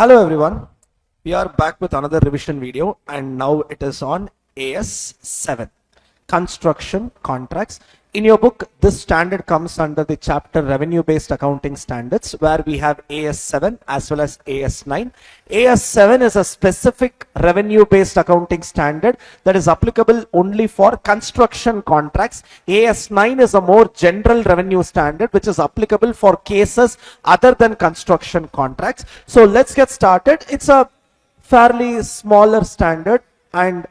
Hello everyone, we are back with another revision video and now it is on AS7, Construction Contracts. In your book, this standard comes under the chapter Revenue Based Accounting Standards, where we have AS7 as well as AS9. AS7 is a specific revenue based accounting standard that is applicable only for construction contracts. AS9 is a more general revenue standard which is applicable for cases other than construction contracts. So let's get started. It's a fairly smaller standard and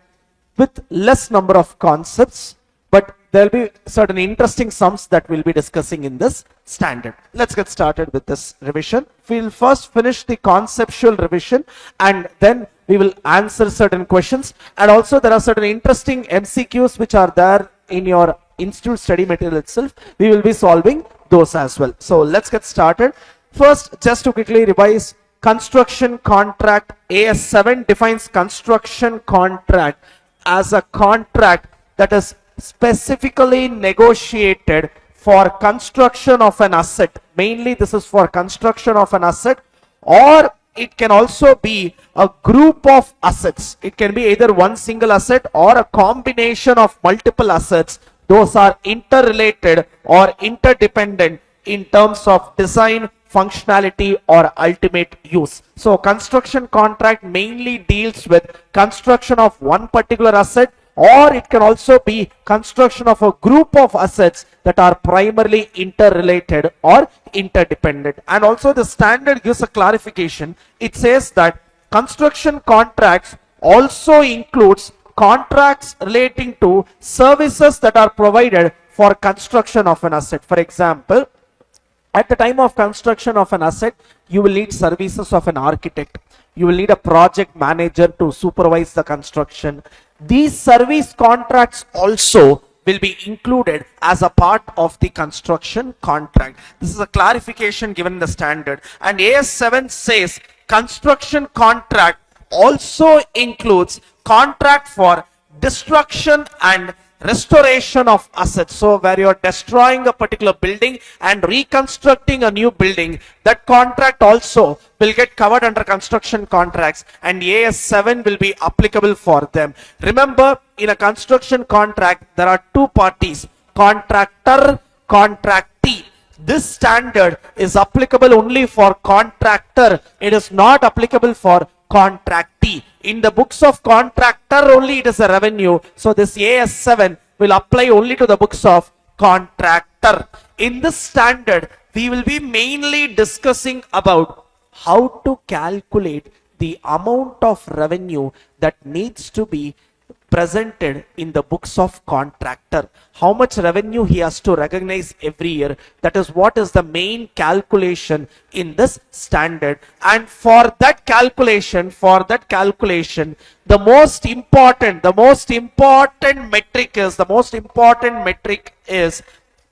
with less number of concepts, but there will be certain interesting sums that we'll be discussing in this standard. Let's get started with this revision. We'll first finish the conceptual revision and then we will answer certain questions, and also there are certain interesting MCQs which are there in your institute study material itself. We will be solving those as well. So let's get started. First, just to quickly revise, construction contract. AS7 defines construction contract as a contract that is specifically negotiated for construction of an asset. Mainly this is for construction of an asset, or it can also be a group of assets. It can be either one single asset or a combination of multiple assets. Those are interrelated or interdependent in terms of design, functionality or ultimate use. So construction contract mainly deals with construction of one particular asset, or it can also be construction of a group of assets that are primarily interrelated or interdependent. And also the standard gives a clarification. It says that construction contracts also includes contracts relating to services that are provided for construction of an asset. For example, at the time of construction of an asset, you will need services of an architect. You will need a project manager to supervise the construction. These service contracts also will be included as a part of the construction contract. This is a clarification given in the standard. And AS7 says construction contract also includes contract for destruction and restoration of assets. So where you are destroying a particular building and reconstructing a new building, that contract also will get covered under construction contracts, and AS7 will be applicable for them. Remember, in a construction contract there are two parties, contractor, contractee. This standard is applicable only for contractor. It is not applicable for contractee. In the books of contractor only it is a revenue. So this AS7 will apply only to the books of contractor. In this standard, we will be mainly discussing about how to calculate the amount of revenue that needs to be presented in the books of contractor. How much revenue he has to recognize every year. That is what is the main calculation in this standard. And for that calculation, the most important metric is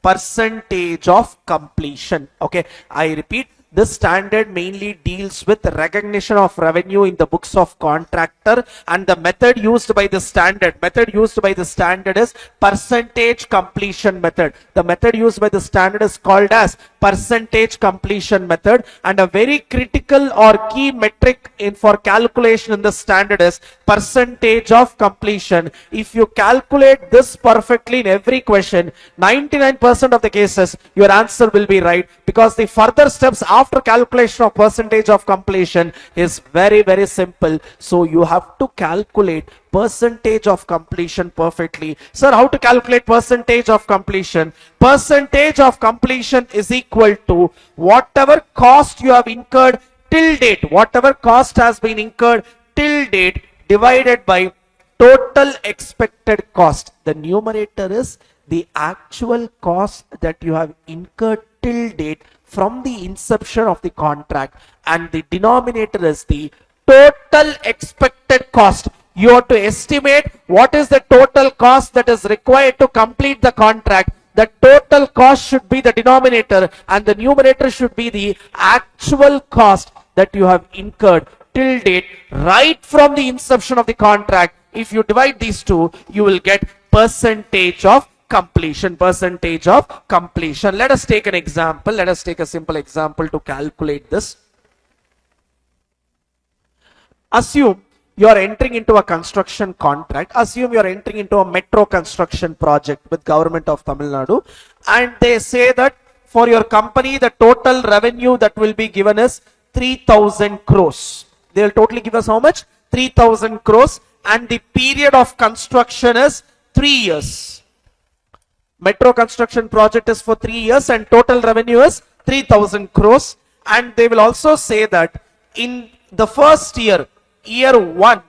percentage of completion. Okay, I repeat, this standard mainly deals with recognition of revenue in the books of contractor, and the method used by the standard is percentage completion method. The method used by the standard is called as percentage completion method, and a very critical or key metric for calculation in the standard is percentage of completion. If you calculate this perfectly in every question, 99% of the cases your answer will be right, because the further steps after calculation of percentage of completion is very, very simple. So you have to calculate percentage of completion perfectly. Sir, how to calculate percentage of completion? Percentage of completion is equal to whatever cost you have incurred till date, whatever cost has been incurred till date, divided by total expected cost. The numerator is the actual cost that you have incurred till date from the inception of the contract, and the denominator is the total expected cost. You have to estimate what is the total cost that is required to complete the contract. The total cost should be the denominator and the numerator should be the actual cost that you have incurred till date right from the inception of the contract. If you divide these two, you will get percentage of completion. Let us take an example. Let us take a simple example to calculate this. Assume you are entering into a construction contract. Assume you are entering into a metro construction project with government of Tamil Nadu, and they say that for your company the total revenue that will be given is 3,000 crores. They will totally give us how much? 3,000 crores, and the period of construction is 3 years. Metro construction project is for 3 years and total revenue is 3,000 crores. And they will also say that in the first year, year one,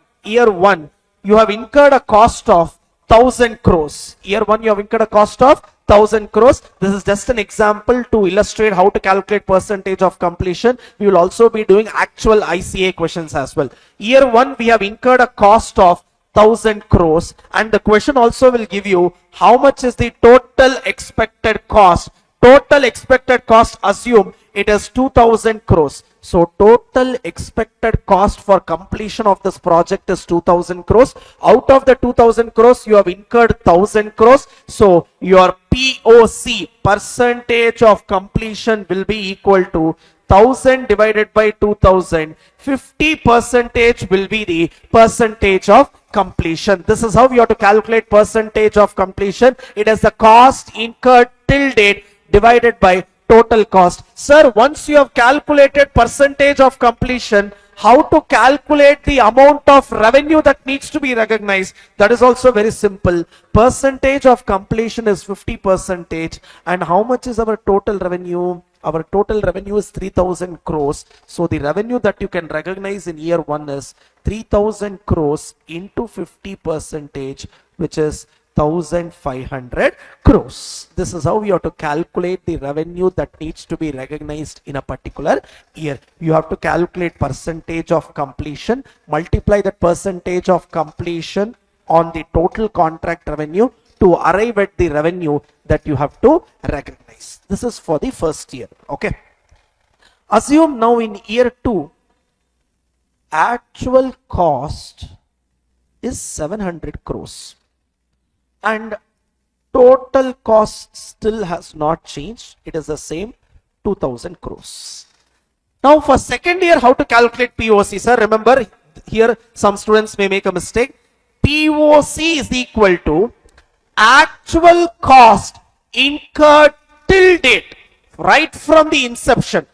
you have incurred a cost of 1,000 crores. Year one, you have incurred a cost of 1,000 crores. This is just an example to illustrate how to calculate percentage of completion. We will also be doing actual ICA questions as well. Year one, we have incurred a cost of 1,000 crores, and the question also will give you how much is the total expected cost. Total expected cost, assume it is 2,000 crores. So total expected cost for completion of this project is 2,000 crores. Out of the 2,000 crores, you have incurred 1,000 crores. So your POC, percentage of completion, will be equal to 1,000 divided by 2,000. 50% will be the percentage of completion. This is how we have to calculate percentage of completion. It is the cost incurred till date divided by total cost. Sir, once you have calculated percentage of completion, how to calculate the amount of revenue that needs to be recognized? That is also very simple. Percentage of completion is 50%. And how much is our total revenue? Our total revenue is 3,000 crores. So the revenue that you can recognize in year one is 3,000 crores into 50%, which is 1,500 crores. This is how you have to calculate the revenue that needs to be recognized in a particular year. You have to calculate percentage of completion, multiply that percentage of completion on the total contract revenue to arrive at the revenue that you have to recognize. This is for the first year. Okay. Assume now in year 2, actual cost is 700 crores. And total cost still has not changed. It is the same, 2,000 crores. Now for second year, how to calculate POC, sir? Remember, here some students may make a mistake. POC is equal to actual cost incurred till date, right from the inception.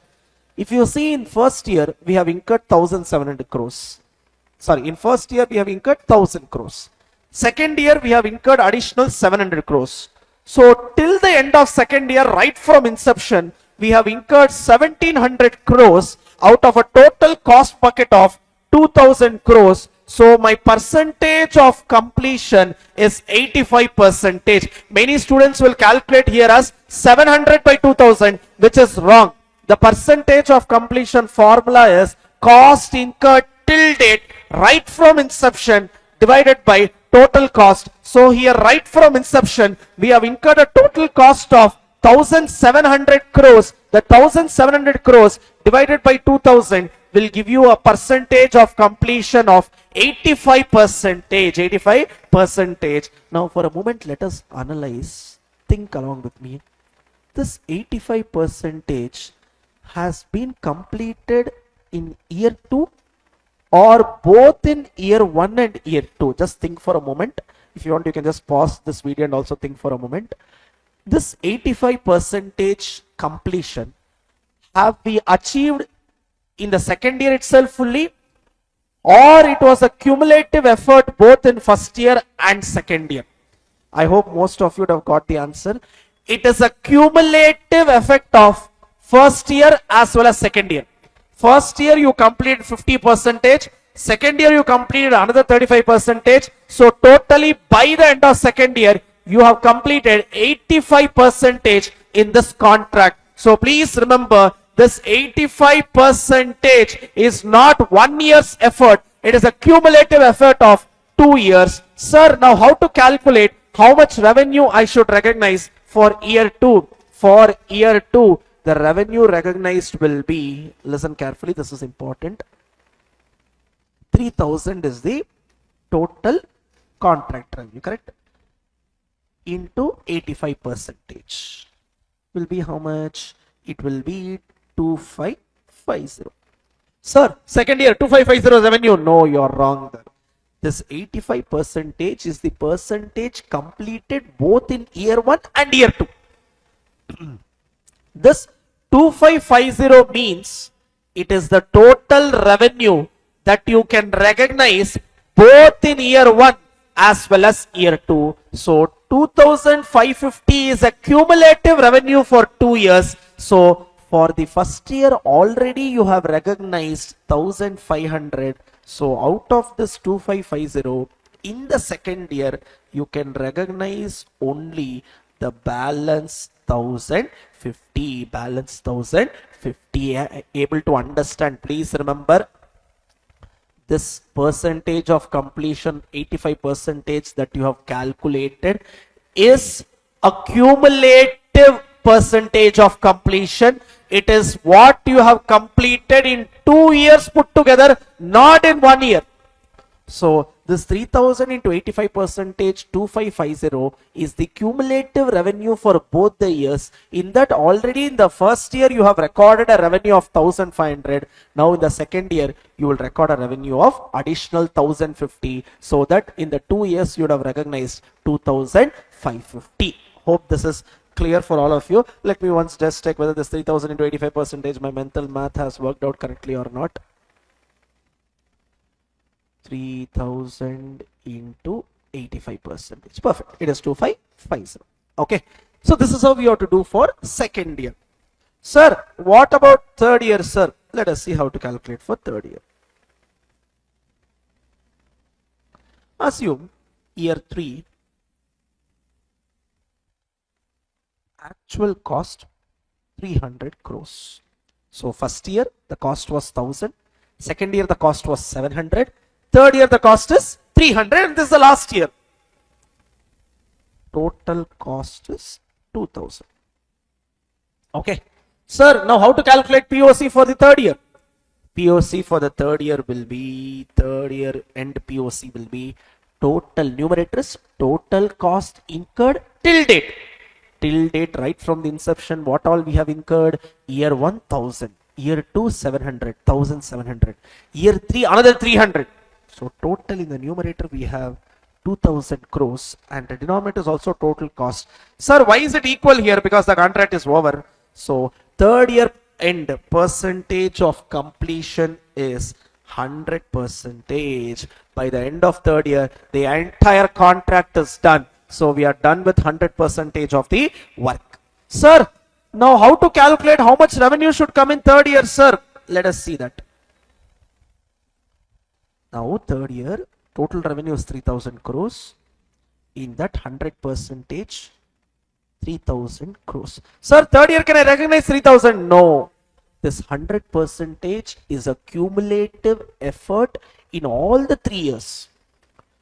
If you see in first year, we have incurred 1,700 crores. Sorry, in first year, we have incurred 1,000 crores. Second year, we have incurred additional 700 crores. So till the end of second year, right from inception, we have incurred 1,700 crores out of a total cost bucket of 2,000 crores. So my percentage of completion is 85%. Many students will calculate here as 700 by 2,000, which is wrong. The percentage of completion formula is cost incurred till date, right from inception, divided by total cost. So here, right from inception, we have incurred a total cost of 1,700 crores. The 1,700 crores divided by 2,000 will give you a percentage of completion of 85%. 85%. Now for a moment, let us analyze. Think along with me. This 85% has been completed in year 2 or both in year 1 and year 2. Just think for a moment. If you want, you can just pause this video and also think for a moment. This 85% completion, have we achieved in the second year itself fully, or it was a cumulative effort both in first year and second year? I hope most of you would have got the answer. It is a cumulative effect of first year as well as second year. First year you completed 50%, second year you completed another 35%. So totally by the end of second year, you have completed 85% in this contract. So please remember, this 85% is not 1 year's effort. It is a cumulative effort of 2 years. Sir, now how to calculate how much revenue I should recognize for year 2? For year 2, the revenue recognized will be, listen carefully, this is important. 3,000 is the total contract revenue, correct? Into 85% will be how much? It will be 2,550. Sir, second year 2550 revenue. No, you're wrong there. This 85 percentage is the percentage completed both in year 1 and year 2. This 2550 means it is the total revenue that you can recognize both in year 1 as well as year 2. So 2550 is a cumulative revenue for 2 years. So for the first year already you have recognized 1500. So out of this 2550, in the second year you can recognize only the balance 1050. Balance 1050. Able to understand? Please remember, this percentage of completion, 85 percentage that you have calculated, is a cumulative percentage of completion. It is what you have completed in 2 years put together, not in 1 year. So this 3000 into 85 percentage 2550 is the cumulative revenue for both the years. In that, already in the first year you have recorded a revenue of 1500. Now in the second year you will record a revenue of additional 1050, so that in the 2 years you would have recognized 2550. Hope this is clear for all of you. Let me once just check whether this 3000 into 85 percentage, my mental math has worked out correctly or not. 3000 into 85 percentage. Perfect. It is 2550. Okay. So this is how we have to do for second year. Sir, what about third year, sir? Let us see how to calculate for third year. Assume year 3 actual cost 300 crores. So first year the cost was 1000. Second year the cost was 700. Third year the cost is 300, and this is the last year. Total cost is 2000. Okay. Sir, now how to calculate POC for the third year? POC for the third year will be, third year end POC will be total, numerator is total cost incurred till date. Till date, right from the inception, what all we have incurred? Year 1000, year 2 700, 1700, year 3 another 300. So total in the numerator we have 2000 crores, and the denominator is also total cost. Sir, why is it equal here? Because the contract is over. So third year end percentage of completion is 100%. By the end of third year, the entire contract is done. So we are done with 100% of the work. Sir, now how to calculate how much revenue should come in third year, sir? Let us see that. Now third year total revenue is 3000 crores. In that 100%, 3000 crores. Sir, third year can I recognize 3000? No. This 100% is a cumulative effort in all the 3 years.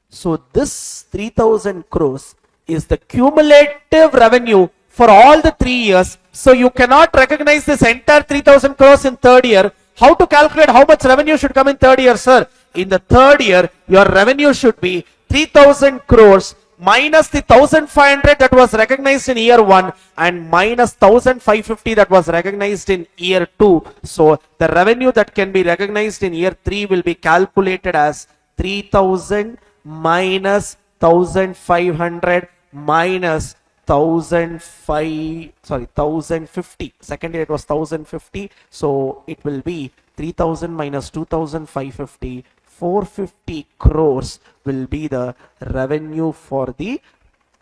So this 3000 crores is the cumulative revenue for all the 3 years. So you cannot recognize this entire 3000 crores in third year. How to calculate how much revenue should come in third year, sir? In the third year, your revenue should be 3000 crores minus the 1500 that was recognized in year 1 and minus 1550 that was recognized in year 2. So the revenue that can be recognized in year 3 will be calculated as 3000 minus 1500 minus 1050. Second year it was 1050. So it will be 3000 minus 2550. 450 crores will be the revenue for the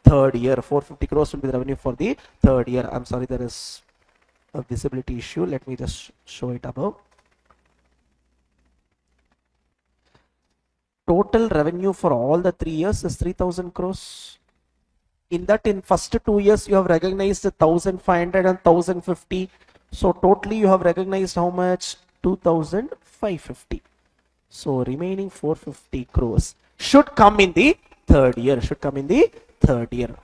third year. 450 crores will be the revenue for the third year. I'm sorry, there is a visibility issue. Let me just show it above. Total revenue for all the 3 years is 3000 crores. In that, in first 2 years, you have recognized 1500 and 1050. So totally you have recognized how much? 2550. So remaining 450 crores should come in the third year.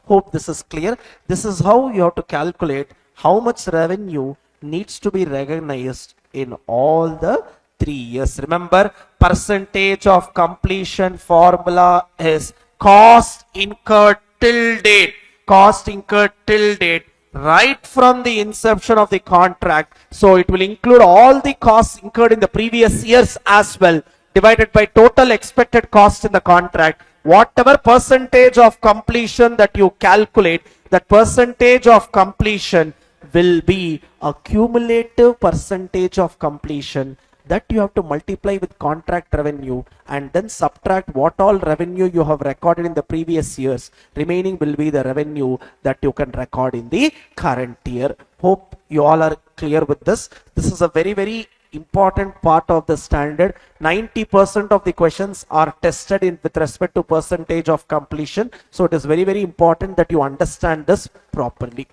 Hope this is clear. This is how you have to calculate how much revenue needs to be recognized in all the 3 years. Remember, percentage of completion formula is cost incurred till date. Cost incurred till date right from the inception of the contract. So it will include all the costs incurred in the previous years as well, divided by total expected cost in the contract. Whatever percentage of completion that you calculate, that percentage of completion will be a cumulative percentage of completion that you have to multiply with contract revenue and then subtract what all revenue you have recorded in the previous years. Remaining will be the revenue that you can record in the current year. Hope you all are clear with this. This is a very important part of the standard. 90% of the questions are tested with respect to percentage of completion. So it is very important that you understand this properly.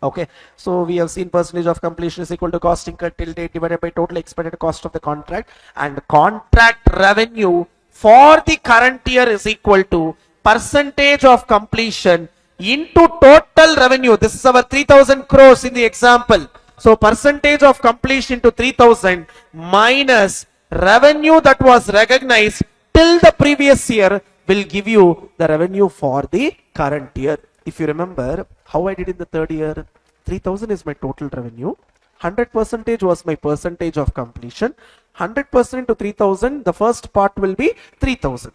Okay, so we have seen percentage of completion is equal to cost incurred till date divided by total expected cost of the contract, and contract revenue for the current year is equal to percentage of completion into total revenue. This is our 3000 crores in the example. So percentage of completion into 3000 minus revenue that was recognized till the previous year will give you the revenue for the current year. If you remember how I did in the third year, 3000 is my total revenue, 100% was my percentage of completion, 100% into 3000, the first part will be 3000.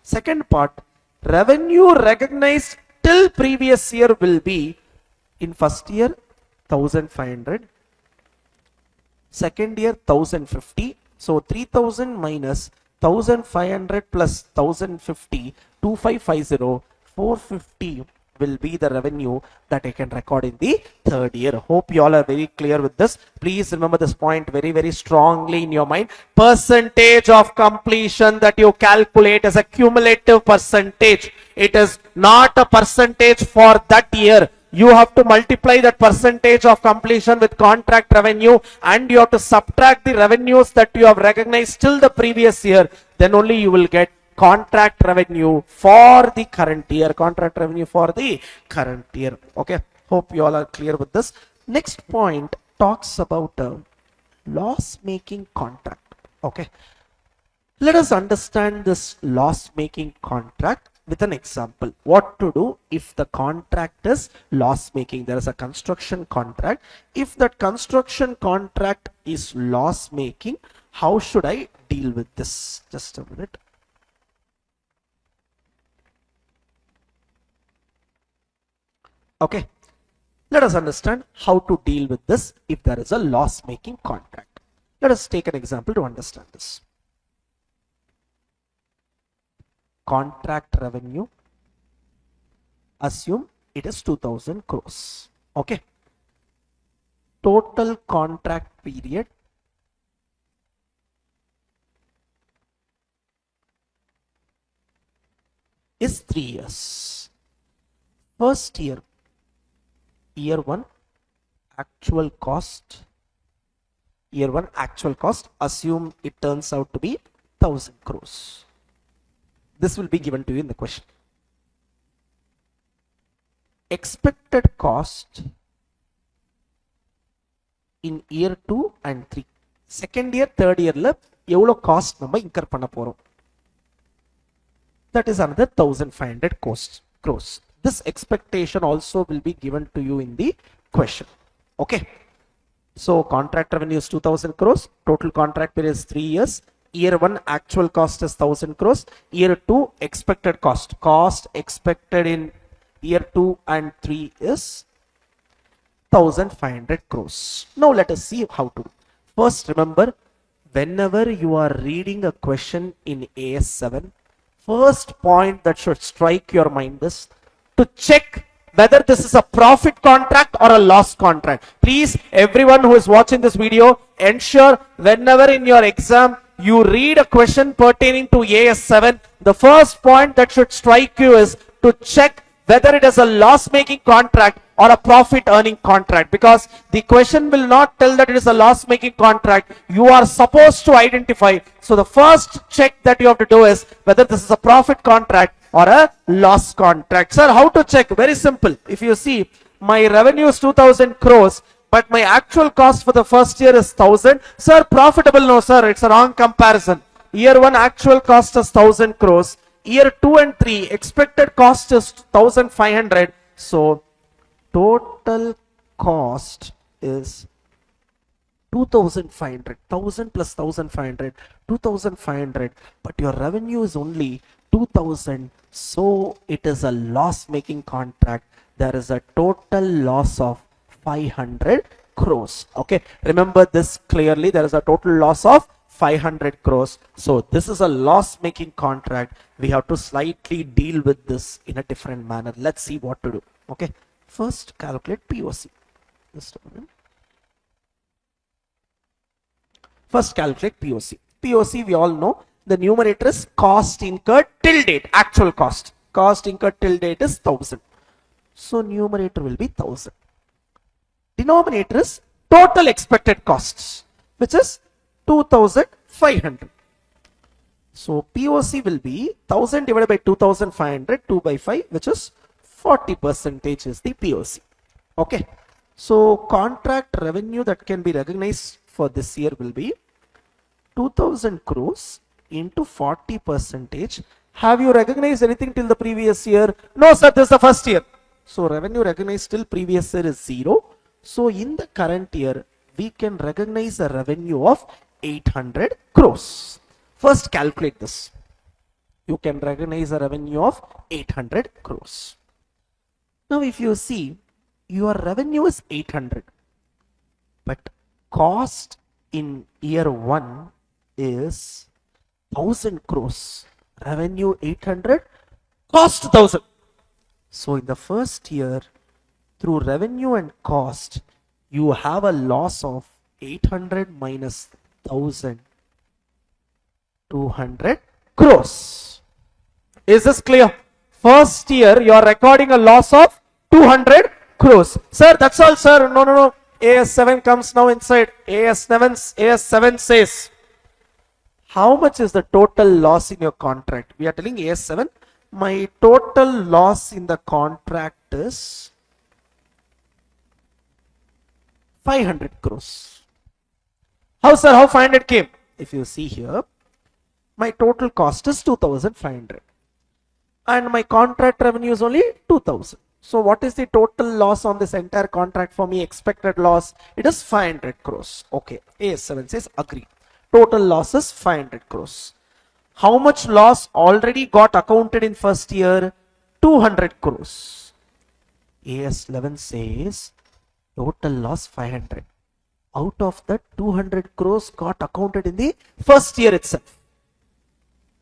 Second part, revenue recognized till previous year will be, in first year 1500, second year 1050, so 3000 minus 1500 plus 1050, 2550, 450 will be the revenue that I can record in the third year. Hope you all are very clear with this. Please remember this point very strongly in your mind. Percentage of completion that you calculate as a cumulative percentage. It is not a percentage for that year. You have to multiply that percentage of completion with contract revenue, and you have to subtract the revenues that you have recognized till the previous year. Then only you will get contract revenue for the current year. Contract revenue for the current year. Okay, hope you all are clear with this. Next point talks about a loss making contract. Okay, let us understand this loss making contract with an example. What to do if the contract is loss making? There is a construction contract. If that construction contract is loss making, how should I deal with this? Just a minute. Okay, let us understand how to deal with this if there is a loss making contract. Let us take an example to understand this. Contract revenue, assume it is 2000 crores. Okay, total contract period is 3 years. First year, year 1 actual cost, assume it turns out to be 1000 crores. This will be given to you in the question. Expected cost in year 2 and 3. Second year, third year la evlo cost நம்ம incur பண்ண போறோம். That is another 1500 crores. This expectation also will be given to you in the question. Okay, so contract revenue is 2000 crores, total contract period is 3 years. Year 1 actual cost is 1000 crores. Year 2 expected cost expected in year 2 and 3 is 1500 crores. Now let us see how to. First, remember, whenever you are reading a question in AS7, first point that should strike your mind is to check whether this is a profit contract or a loss contract. Please, everyone who is watching this video, ensure whenever in your exam you read a question pertaining to AS7, the first point that should strike you is to check whether it is a loss-making contract or a profit-earning contract, because the question will not tell that it is a loss-making contract. You are supposed to identify. So the first check that you have to do is whether this is a profit contract or a loss contract. Sir, how to check? Very simple. If you see, my revenue is 2000 crores, but my actual cost for the first year is 1000. Sir, profitable? No, sir, it's a wrong comparison. Year 1 actual cost is 1000 crores. Year 2 and 3 expected cost is 1500. So total cost is 2500, 1000 plus 1500, 2500, but your revenue is only 2000, so it is a loss making contract. There is a total loss of 500 crores. Okay, remember this clearly. There is a total loss of 500 crores. So this is a loss making contract. We have to slightly deal with this in a different manner. Let's see what to do. Okay, first calculate POC. Just a minute. First calculate POC. POC we all know the numerator is cost incurred till date, actual cost. Cost incurred till date is 1000. So numerator will be 1000. Denominator is total expected costs, which is 2500. So POC will be 1000 divided by 2500, 2 by 5, which is 40% is the POC. Okay. So contract revenue that can be recognized for this year will be 2000 crores into 40%. Have you recognized anything till the previous year? No, sir, this is the first year. So revenue recognized till previous year is 0. So in the current year, we can recognize a revenue of 800 crores. First calculate this. You can recognize a revenue of 800 crores. Now if you see, your revenue is 800, but cost in year 1 is 1000 crores. Revenue 800, cost 1000. So in the first year, through revenue and cost, you have a loss of 800 minus 1000, 200 crores. Is this clear? First year, you are recording a loss of 200 crores. Sir, that's all, sir. No. AS7 comes now inside. AS7 says, how much is the total loss in your contract? We are telling AS7, my total loss in the contract is 500 crores. How, sir? How 500 came? If you see here, my total cost is 2500 and my contract revenue is only 2000. So what is the total loss on this entire contract for me? Expected loss, it is 500 crores. Okay, AS7 says agree. Total loss is 500 crores. How much loss already got accounted in first year? 200 crores. AS11 says total loss 500. Out of that, 200 crores got accounted in the first year itself.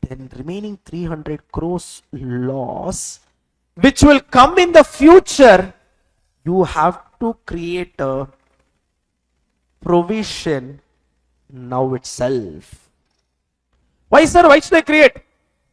Then remaining 300 crores loss, which will come in the future, you have to create a provision now itself. Why, sir? Why should I create?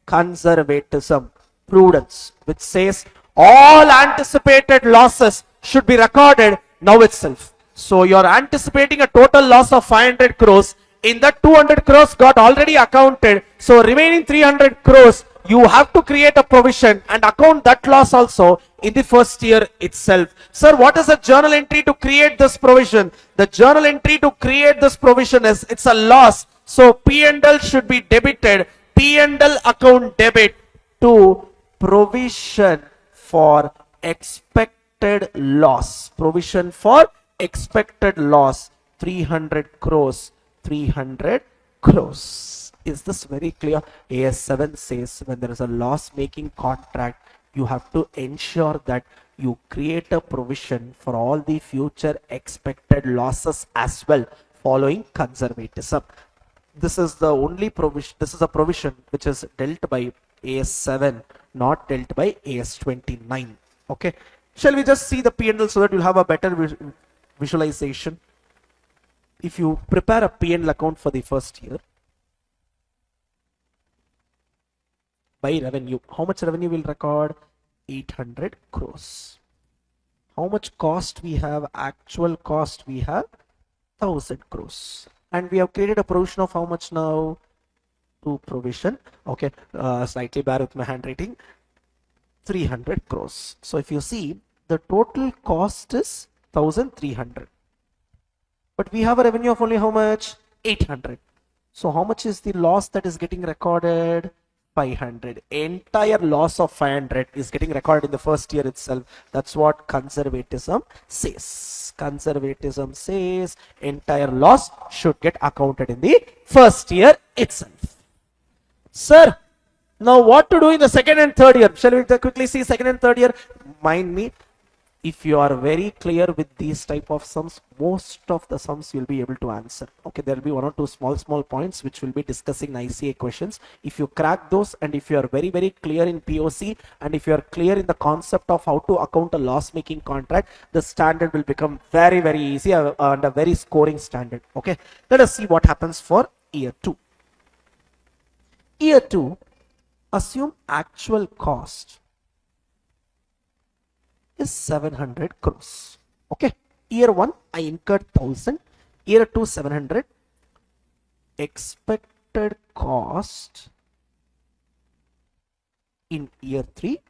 Conservatism, prudence, which says all anticipated losses should be recorded now itself. So you are anticipating a total loss of 500 crores. In that 200 crores got already accounted. So remaining 300 crores, you have to create a provision and account that loss also in the first year itself. Sir, what is the journal entry to create this provision? The journal entry to create this provision is, it's a loss. So P&L should be debited. P&L account debit to provision for expected loss. Provision for expected loss, 300 crores. 300 crores. Is this very clear? AS7 says when there is a loss making contract, you have to ensure that you create a provision for all the future expected losses as well, following conservatism. This is the only provision, this is a provision which is dealt by AS7, not dealt by AS29. Okay, shall we just see the P&L so that you'll have a better visualization? If you prepare a P&L account for the first year, by revenue, how much revenue will record? 800 crores. How much cost we have? Actual cost we have 1000 crores. And we have created a provision of how much now? To provision. Okay, slightly bear with my handwriting. 300 crores. So if you see, the total cost is 1300. But we have a revenue of only how much? 800. So how much is the loss that is getting recorded? 500. Entire loss of 500 is getting recorded in the first year itself. That's what conservatism says. Conservatism says entire loss should get accounted in the first year itself. Sir, now what to do in the second and third year? Shall we quickly see second and third year? Mind me, if you are very clear with these type of sums, most of the sums you'll be able to answer. Okay, there will be one or two small points which will be discussing ICA questions. If you crack those, and if you are very clear in POC, and if you are clear in the concept of how to account a loss making contract, the standard will become very easy and a very scoring standard. Okay, let us see what happens for year 2. Year 2, assume actual cost is 700 crores. Okay, year 1 I incurred 1000, year 2 700, expected cost in year 3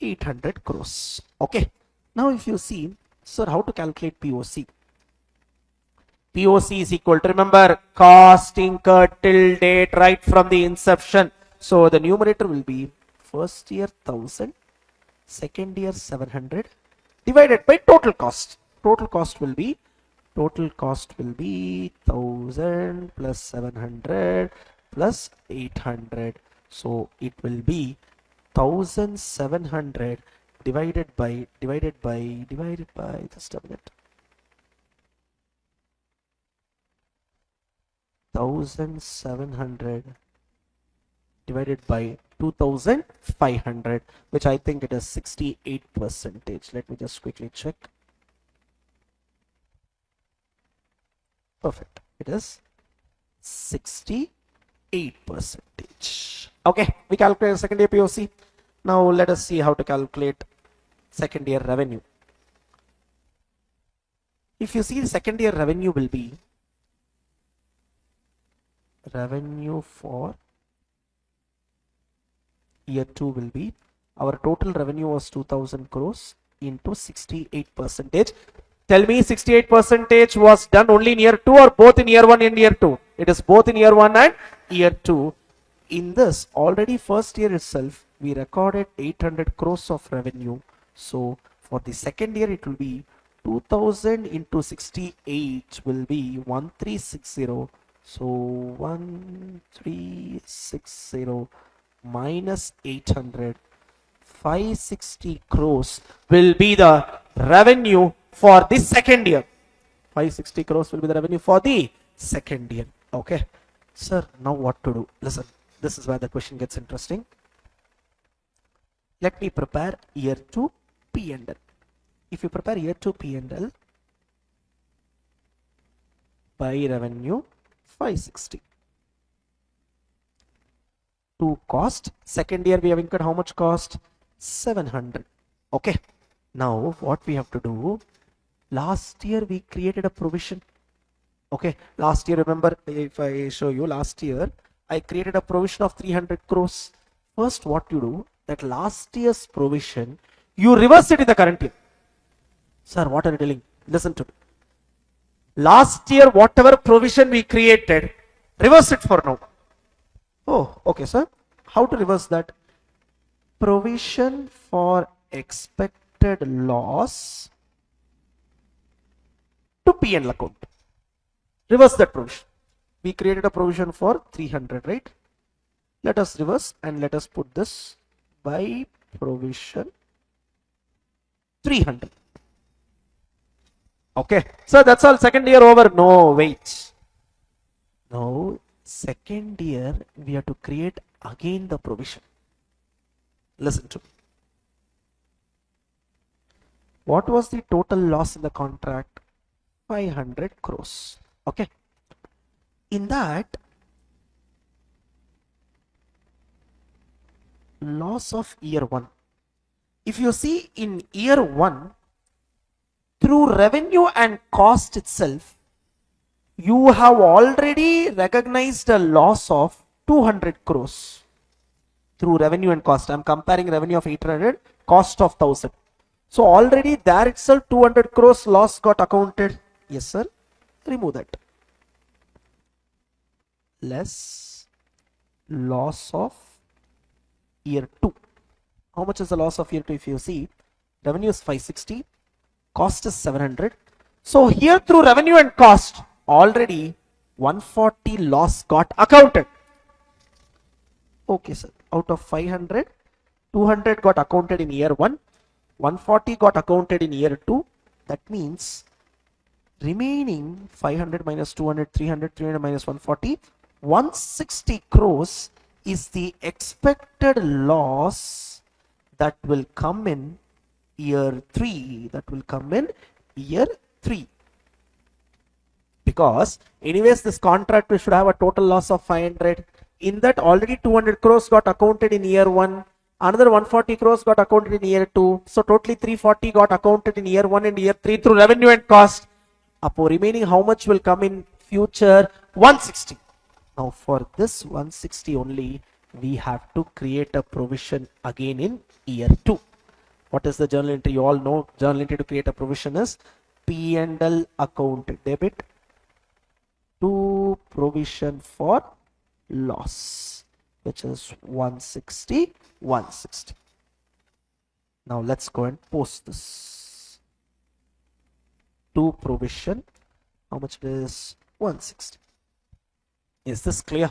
800 crores. Okay, now if you see, sir, how to calculate POC? POC is equal to, remember, cost incurred till date right from the inception. So the numerator will be first year 1000, second year 700 divided by total cost. Total cost will be 1000 plus 700 plus 800. So it will be 1700 divided by just a minute. 1700 divided by 2500, which I think it is 68%. Let me just quickly check. Perfect. It is 68%. Okay, we calculate second year POC. Now let us see how to calculate second year revenue. If you see, the second year revenue will be revenue for year 2 will be, our total revenue was 2000 crores into 68%. Tell me, 68% was done only in year 2 or both in year 1 and year 2? It is both in year 1 and year 2. In this, already first year itself, we recorded 800 crores of revenue. So for the second year, it will be 2000 into 68 will be 1360. So 1360 minus 800, 560 crores will be the revenue for the second year. 560 crores will be the revenue for the second year. Okay, sir, now what to do? Listen, this is where the question gets interesting. Let me prepare year 2 P&L. If you prepare year 2 P&L by revenue 560 to cost, second year we have incurred how much cost? 700. Okay, now what we have to do, last year we created a provision. Okay, last year, remember, if I show you, last year I created a provision of 300 crores. First, what you do, that last year's provision you reverse it in the current year. Sir, what are you telling? Listen to me. Last year whatever provision we created, reverse it for now. Oh, okay, sir. How to reverse that? Provision for expected loss to P&L account. Reverse that provision. We created a provision for 300, right? Let us reverse and let us put this by provision 300. Okay, so that's all. Second year over. No, wait. Now, second year we have to create again the provision. Listen to me. What was the total loss in the contract? 500 crores. Okay. In that, loss of year 1. If you see in year 1, through revenue and cost itself, you have already recognized a loss of 200 crores through revenue and cost. I am comparing revenue of 800, cost of 1000. So already there itself 200 crores loss got accounted. Yes, sir. Remove that. Less loss of year 2. How much is the loss of year 2? If you see, revenue is 560, cost is 700. So here through revenue and cost, already 140 loss got accounted. Okay, sir. Out of 500, 200 got accounted in year 1, 140 got accounted in year 2. That means remaining 500 minus 200, 300, 300 minus 140, 160 crores is the expected loss that will come in year 3. That will come in year 3. Because anyways this contract we should have a total loss of 500. In that already 200 crores got accounted in year 1. Another 140 crores got accounted in year 2. So totally 340 got accounted in year 1 and year 3 through revenue and cost. Upon remaining how much will come in future? 160. Now for this 160 only we have to create a provision again in year 2. What is the journal entry? You all know journal entry to create a provision is P&L account debit to provision for loss, which is 160, 160. Now let's go and post this to provision. How much it is? 160. Is this clear?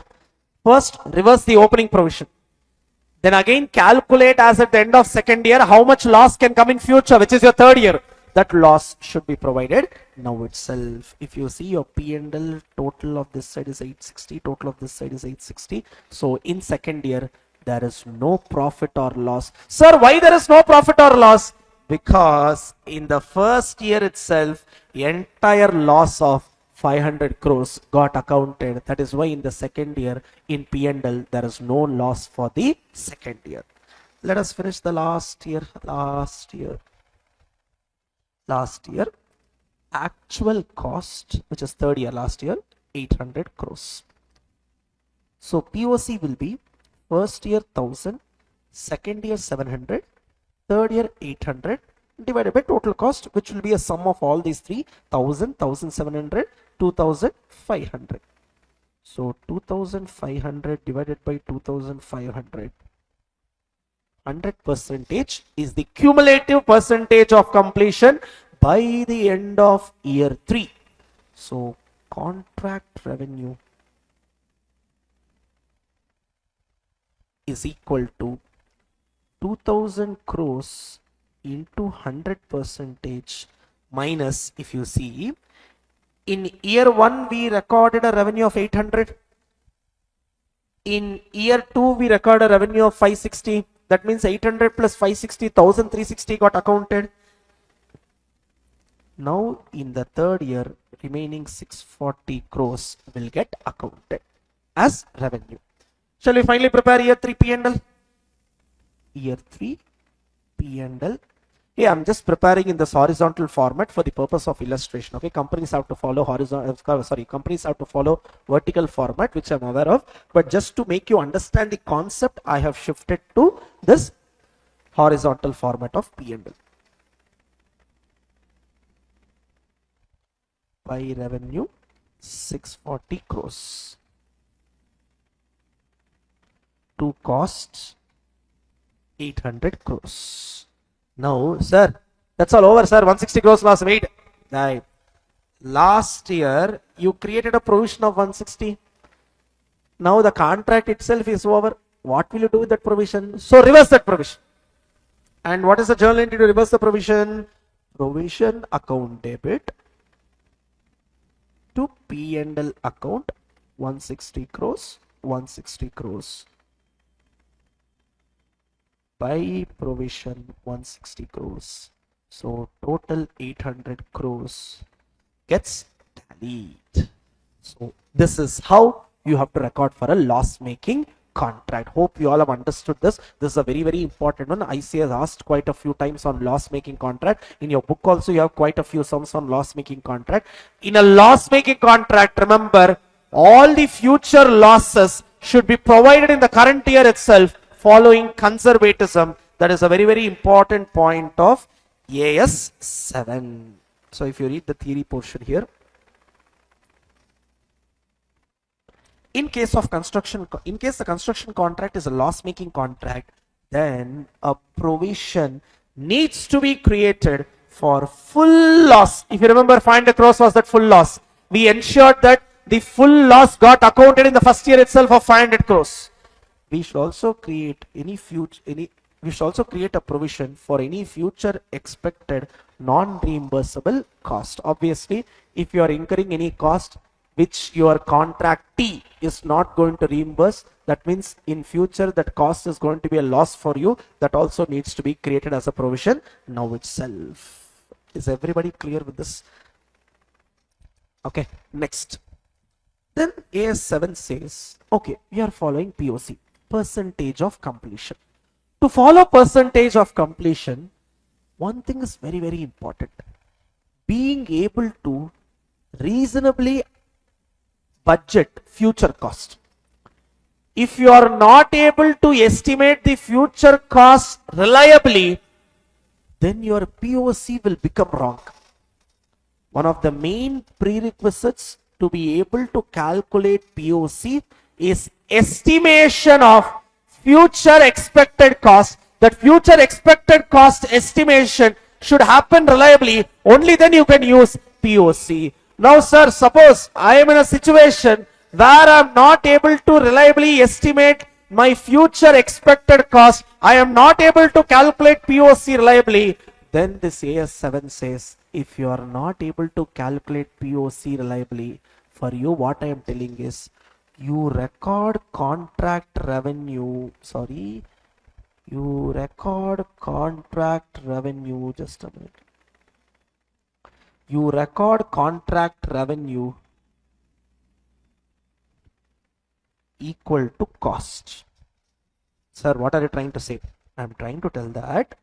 First, reverse the opening provision. Then again calculate as at the end of second year how much loss can come in future, which is your third year. That loss should be provided now itself. If you see your P&L, total of this side is 860, total of this side is 860. So in second year, there is no profit or loss. Sir, why there is no profit or loss? Because in the first year itself, entire loss of 500 crores got accounted. That is why in the second year in P&L, there is no loss for the second year. Let us finish the last year. Last year, actual cost, which is third year last year, 800 crores. So POC will be first year 1000, second year 700, third year 800 divided by total cost, which will be a sum of all these three: 1000, 1700, 2500. So 2500 divided by 2500. 100% is the cumulative percentage of completion by the end of year 3. So contract revenue is equal to 2000 crores into 100% minus, if you see, in year 1 we recorded a revenue of 800. In year 2 we recorded a revenue of 560. That means 800 plus 560, 1360 got accounted. Now in the third year, remaining 640 crores will get accounted as revenue. Shall we finally prepare year 3 P&L? Year 3 P&L. Yeah, I'm just preparing in this horizontal format for the purpose of illustration. Okay, companies have to follow companies have to follow vertical format, which I'm aware of. But just to make you understand the concept, I have shifted to this horizontal format of P&L. By revenue 640 crores. To costs 800 crores. Now, sir, that's all over, sir. 160 crores loss. Wait. Right. Last year, you created a provision of 160. Now the contract itself is over. What will you do with that provision? So reverse that provision. And what is the journal entry to reverse the provision? Provision account debit to P&L account 160 crores, 160 crores. By provision 160 crores. So total 800 crores gets tallied. So this is how you have to record for a loss making contract. Hope you all have understood this. This is a very, very important one. ICA has asked quite a few times on loss making contract. In your book also you have quite a few sums on loss making contract. In a loss making contract, remember, all the future losses should be provided in the current year itself, following conservatism. That is a very, very important point of AS7. So if you read the theory portion here, In case of construction, in case the construction contract is a loss-making contract, then a provision needs to be created for full loss. If you remember, 500 crores was that full loss. We ensured that the full loss got accounted in the first year itself of 500 crores. We should also create we should also create a provision for any future expected non-reimbursable cost. Obviously, if you are incurring any cost which your contractee is not going to reimburse, that means in future that cost is going to be a loss for you. That also needs to be created as a provision now itself. Is everybody clear with this? Okay, next. Then AS7 says, okay, we are following POC, percentage of completion. To follow percentage of completion, one thing is very, very important. Being able to reasonably budget future cost. If you are not able to estimate the future cost reliably, then your POC will become wrong. One of the main prerequisites to be able to calculate POC is estimation of future expected cost. That future expected cost estimation should happen reliably. Only then you can use POC. Now, sir, suppose I am in a situation where I am not able to reliably estimate my future expected cost. I am not able to calculate POC reliably. Then this AS7 says, if you are not able to calculate POC reliably, for you what I am telling is, you record contract revenue, you record contract revenue, just a minute. You record contract revenue equal to cost. Sir, what are you trying to say? I am trying to tell that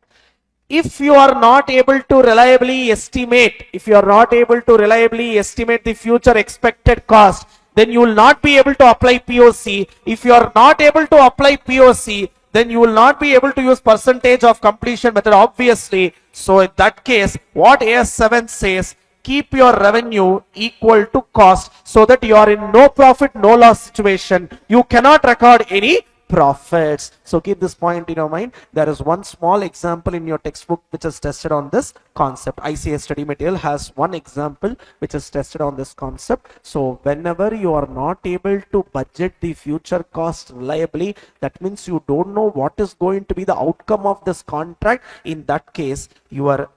if you are not able to reliably estimate, the future expected cost, then you will not be able to apply POC. If you are not able to apply POC, then you will not be able to use percentage of completion method, obviously. So in that case, what AS7 says, keep your revenue equal to cost so that you are in no profit, no loss situation. You cannot record any profits. So keep this point in your mind. There is one small example in your textbook which is tested on this concept. ICA study material has one example which is tested on this concept. So whenever you are not able to budget the future cost reliably, that means you don't know what is going to be the outcome of this contract. In that case, your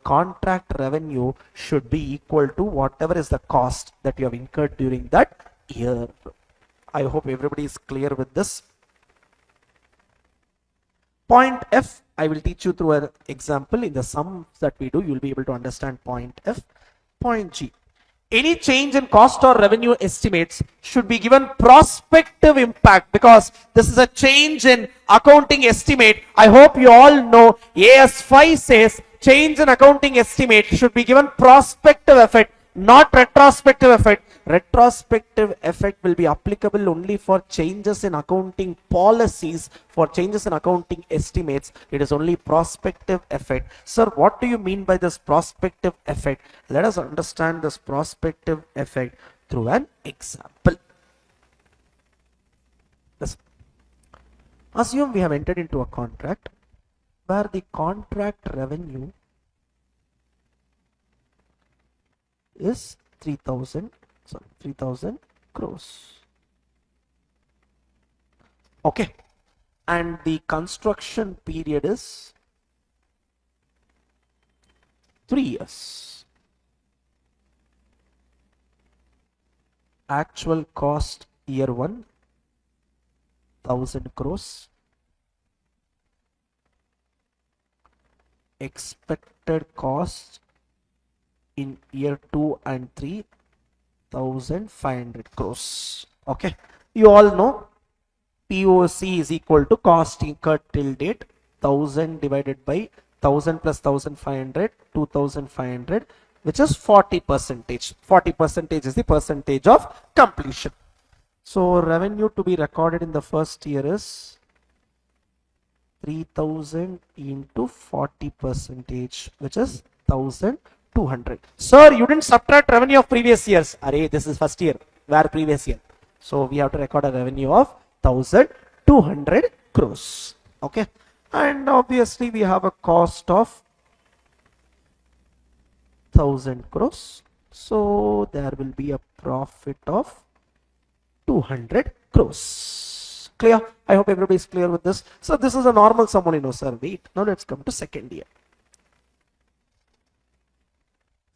contract revenue should be equal to whatever is the cost that you have incurred during that year. I hope everybody is clear with this. Point F, I will teach you through an example. In the sums that we do, you will be able to understand point F. Point G, any change in cost or revenue estimates should be given prospective impact, because this is a change in accounting estimate. I hope you all know AS5 says change in accounting estimate should be given prospective effect, not retrospective effect. Retrospective effect will be applicable only for changes in accounting policies. For changes in accounting estimates, it is only prospective effect. Sir, what do you mean by this prospective effect? Let us understand this prospective effect through an example. Listen. Assume we have entered into a contract where the contract revenue is 3,000 crores. Okay, and the construction period is 3 years. Actual cost year 1, 1,000 crores. Expected cost in year 2 and 3, 1,500 crores. Okay, you all know POC is equal to cost incurred till date, 1,000 divided by 1,000 plus 1,500, 2,500, which is 40%. 40% is the percentage of completion. So revenue to be recorded in the first year is 3,000 into 40%, which is 1,200. Sir, you didn't subtract revenue of previous years. Array, this is first year. Where previous year? So we have to record a revenue of 1200 crores. Okay. And obviously we have a cost of 1000 crores. So there will be a profit of 200 crores. Clear? I hope everybody is clear with this. So this is a normal someone, sir. Wait. Now let's come to second year.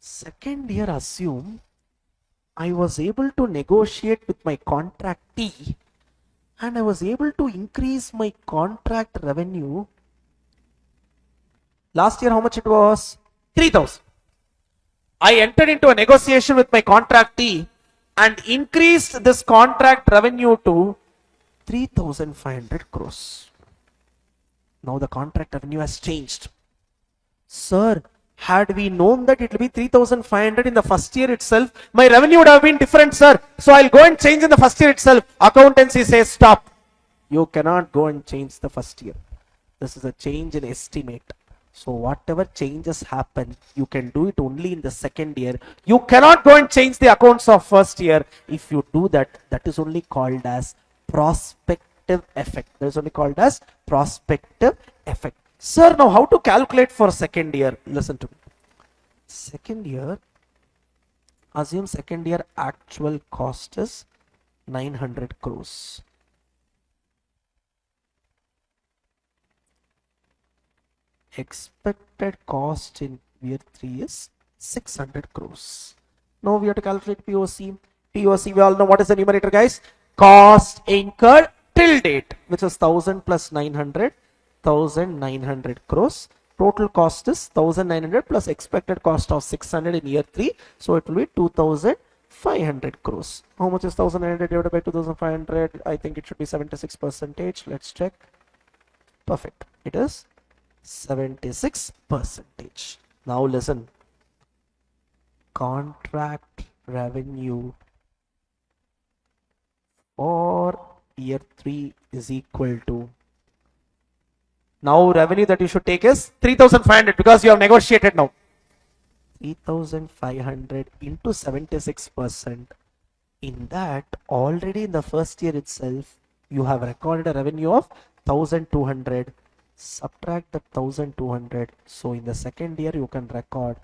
Second year, assume I was able to negotiate with my contractee and I was able to increase my contract revenue. Last year, how much it was? 3,000. I entered into a negotiation with my contractee and increased this contract revenue to 3,500 crores. Now the contract revenue has changed. Sir, had we known that it will be 3,500 in the first year itself, my revenue would have been different, sir. So I'll go and change in the first year itself. Accountancy says stop. You cannot go and change the first year. This is a change in estimate. So whatever changes happen, you can do it only in the second year. You cannot go and change the accounts of first year. If you do that, that is only called as prospective effect. That is only called as prospective effect. Sir, now how to calculate for second year? Listen to me. Second year, assume second year actual cost is 900 crores. Expected cost in year 3 is 600 crores. Now we have to calculate POC. POC, we all know what is the numerator, guys. Cost incurred till date, which is 1000 plus 900, 1900 crores. Total cost is 1900 plus expected cost of 600 in year 3. So it will be 2500 crores. How much is 1900 divided by 2500? I think it should be 76%. Let's check. Perfect. It is 76%. Now listen. Contract revenue for year 3 is equal to, now revenue that you should take is 3,500 because you have negotiated now. 3,500 into 76%. In that, already in the first year itself, you have recorded a revenue of 1,200. Subtract the 1,200. So in the second year, you can record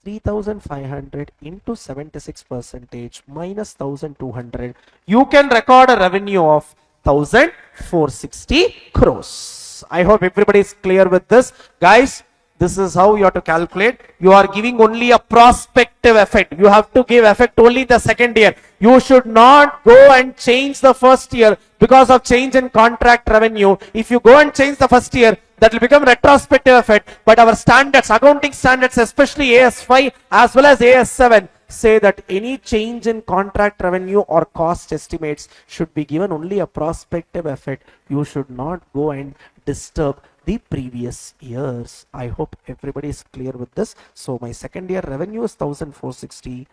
3,500 into 76% minus 1,200. You can record a revenue of 1,460 crores. I hope everybody is clear with this. Guys, this is how you have to calculate. You are giving only a prospective effect. You have to give effect only the second year. You should not go and change the first year because of change in contract revenue. If you go and change the first year, that will become retrospective effect. But our standards, accounting standards, especially AS5 as well as AS7, say that any change in contract revenue or cost estimates should be given only a prospective effect. You should not go and disturb the previous years. I hope everybody is clear with this. So my second year revenue is 1,460.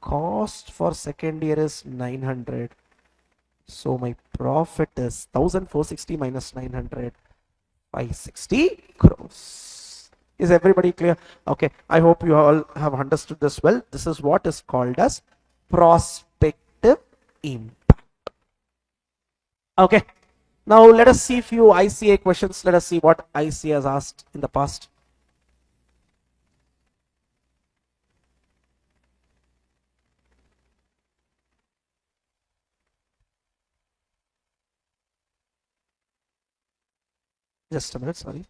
Cost for second year is 900. So my profit is 1,460 minus 900, 560 crores. Is everybody clear? Okay, I hope you all have understood this well. This is what is called as prospective impact. Okay, now let us see a few ICA questions. Let us see what ICA has asked in the past. Just a minute, sorry.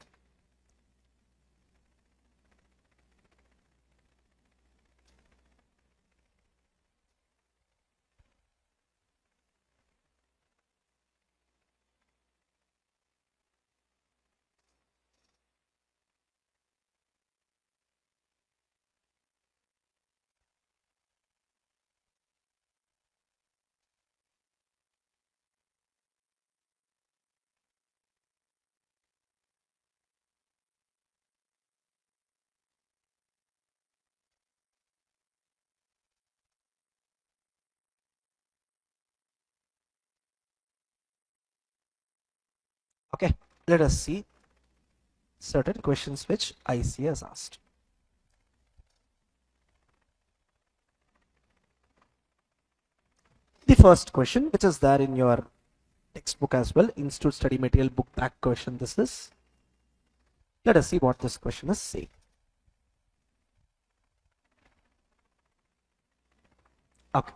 Okay, let us see certain questions which ICA has asked. The first question, which is there in your textbook as well, Institute Study Material book back question this is. Let us see what this question is saying. Okay.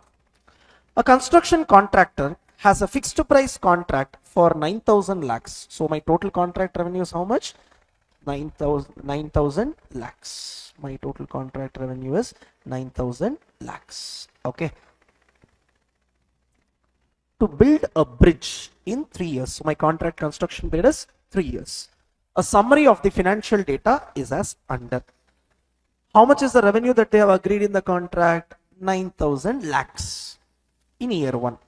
A construction contractor has a fixed price contract for 9,000 lakhs. So my total contract revenue is how much? 9,000 lakhs. My total contract revenue is 9,000 lakhs. Okay. To build a bridge in 3 years. So my contract construction period is 3 years. A summary of the financial data is as under. How much is the revenue that they have agreed in the contract? 9,000 lakhs in year 1.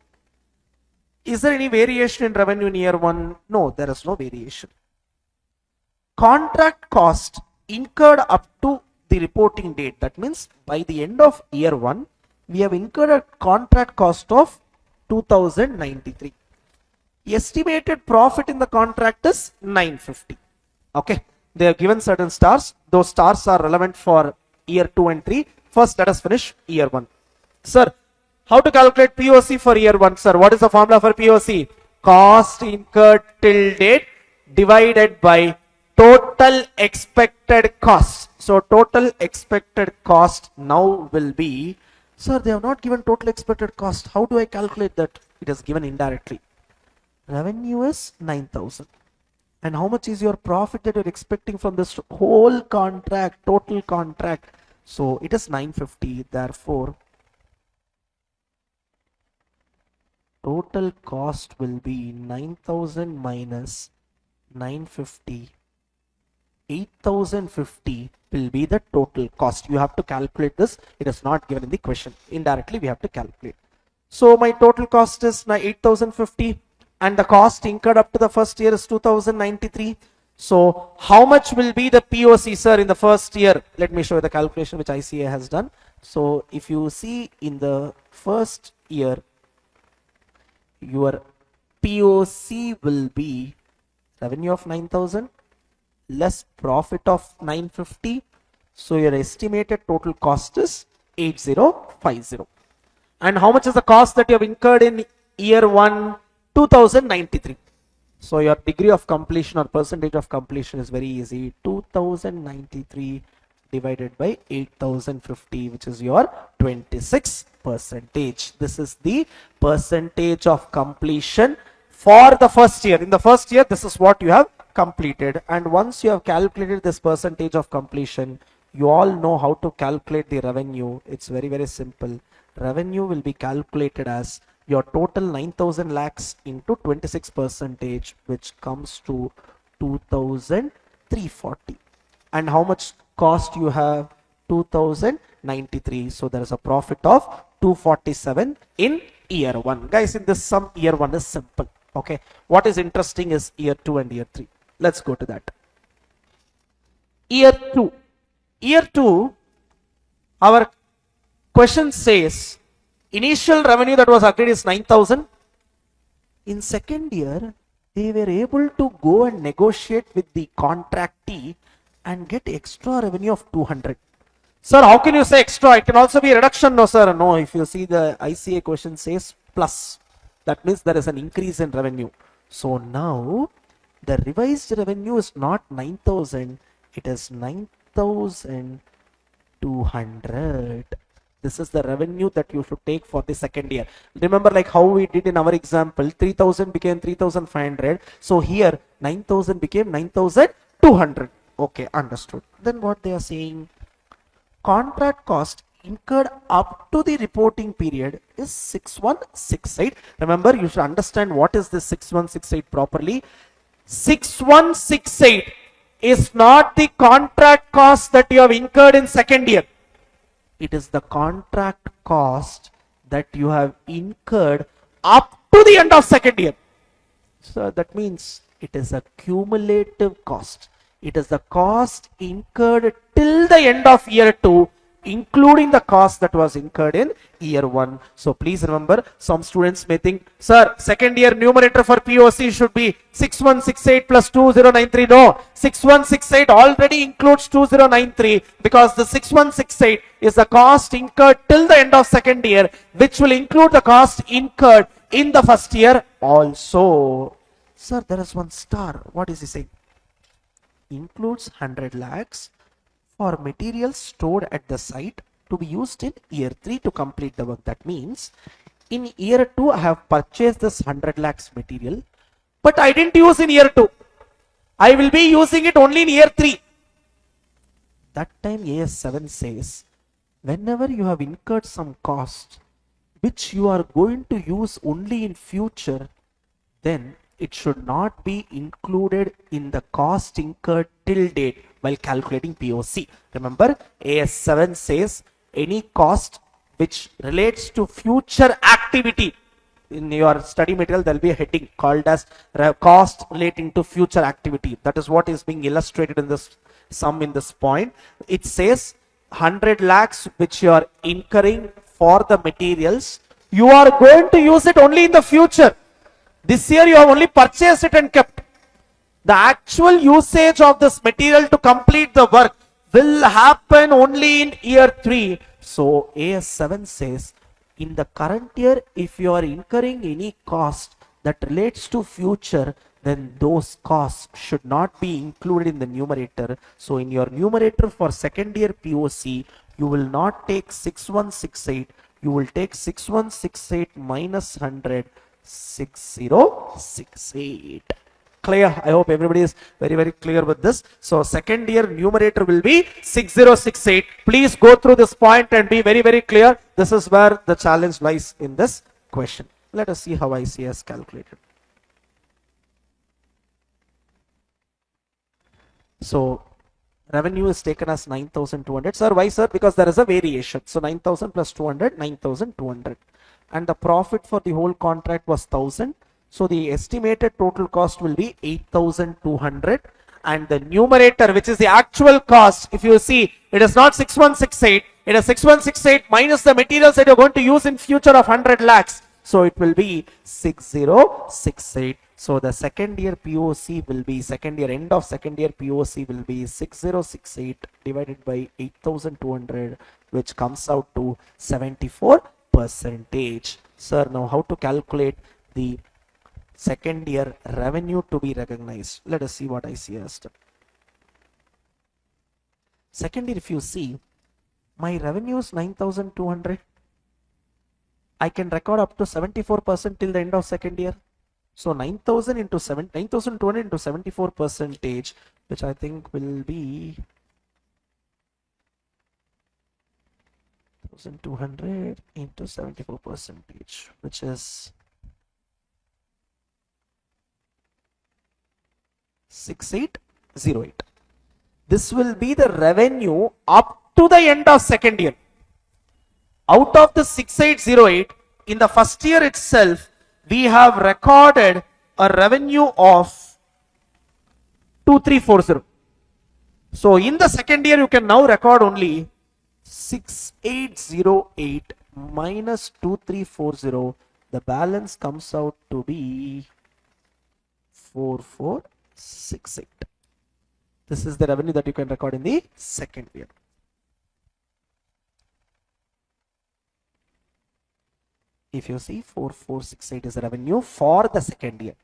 Is there any variation in revenue in year 1? No, there is no variation. Contract cost incurred up to the reporting date. That means by the end of year 1, we have incurred a contract cost of 2093. Estimated profit in the contract is 950. Okay, they have given certain stars. Those stars are relevant for year 2 and 3. First, let us finish year 1. Sir, how to calculate POC for year 1, sir? What is the formula for POC? Cost incurred till date divided by total expected cost. So total expected cost now will be, sir, they have not given total expected cost. How do I calculate that? It is given indirectly. Revenue is 9,000. And how much is your profit that you're expecting from this whole contract, total contract? So it is 950. Therefore, total cost will be 9,000 minus 950. 8,050 will be the total cost. You have to calculate this. It is not given in the question. Indirectly, we have to calculate. So my total cost is 8,050 and the cost incurred up to the first year is 2,093. So how much will be the POC, sir, in the first year? Let me show you the calculation which ICA has done. So if you see in the first year, your POC will be revenue of 9,000 less profit of 950. So your estimated total cost is 8050. And how much is the cost that you have incurred in year 1? 2093. So your degree of completion or percentage of completion is very easy. 2093 divided by 8050, which is your 26%. This is the percentage of completion for the first year. In the first year, this is what you have completed. And once you have calculated this percentage of completion, you all know how to calculate the revenue. It's very, very simple. Revenue will be calculated as your total 9,000 lakhs into 26%, which comes to 2,340. And how much cost you have? 2,093. So there is a profit of 247 in year 1. Guys, in this sum, year 1 is simple. Okay. What is interesting is year 2 and year 3. Let's go to that. Year 2. Year 2, our question says, initial revenue that was agreed is 9,000. In second year, they were able to go and negotiate with the contractee and get extra revenue of 200. Sir, how can you say extra? It can also be reduction. No, sir. No, if you see the ICA question says plus. That means there is an increase in revenue. So now, the revised revenue is not 9,000. It is 9,200. This is the revenue that you should take for the second year. Remember, like how we did in our example, 3,000 became 3,500. So here 9,000 became 9,200. Okay, understood. Then what they are saying, contract cost incurred up to the reporting period is 6168. Remember, you should understand what is this 6168 properly. 6168 is not the contract cost that you have incurred in second year. It is the contract cost that you have incurred up to the end of second year. So that means it is a cumulative cost. It is the cost incurred till the end of year 2 including the cost that was incurred in year 1. So please remember, some students may think, sir, second year numerator for POC should be 6168 plus 2093. No, 6168 already includes 2093 because the 6168 is the cost incurred till the end of second year, which will include the cost incurred in the first year also. Sir, there is one star. What is he saying? Includes 100 lakhs for materials stored at the site to be used in year 3 to complete the work. That means in year 2 I have purchased this 100 lakhs material, but I didn't use in year 2. I will be using it only in year 3. That time AS7 says, whenever you have incurred some cost which you are going to use only in future, then it should not be included in the cost incurred till date while calculating POC. Remember, AS7 says any cost which relates to future activity. In your study material, there will be a heading called as cost relating to future activity. That is what is being illustrated in this sum in this point. It says 100 lakhs which you are incurring for the materials, you are going to use it only in the future. This year you have only purchased it and kept. The actual usage of this material to complete the work will happen only in year 3. So AS7 says, in the current year, if you are incurring any cost that relates to future, then those costs should not be included in the numerator. So in your numerator for second year POC, you will not take 6168, you will take 6168 minus 100, 6068. Clear? I hope everybody is very clear with this. So second year numerator will be 6068. Please go through this point and be very clear. This is where the challenge lies in this question. Let us see how IC has calculated. So revenue is taken as 9,200. Sir, why sir? Because there is a variation. So 9,000 plus 200, 9,200. And the profit for the whole contract was 1,000. So the estimated total cost will be 8,200. And the numerator, which is the actual cost, if you see, it is not 6168. It is 6168 minus the materials that you're going to use in future of 100 lakhs. So it will be 6068. So the second year POC will be, end of second year POC will be 6068 divided by 8,200, which comes out to 74%. Sir, now how to calculate the second year revenue to be recognized? Let us see what I see as done. Second year, if you see, my revenue is 9,200. I can record up to 74% till the end of second year. So 9,000 into 9,200 into 74%, which I think will be 1,200 into 74%, which is 6808. This will be the revenue up to the end of second year. Out of the 6808, in the first year itself, we have recorded a revenue of 2340. So in the second year, you can now record only 6808 minus 2340. The balance comes out to be 4468. This is the revenue that you can record in the second year. If you see, 4468 is the revenue for the second year.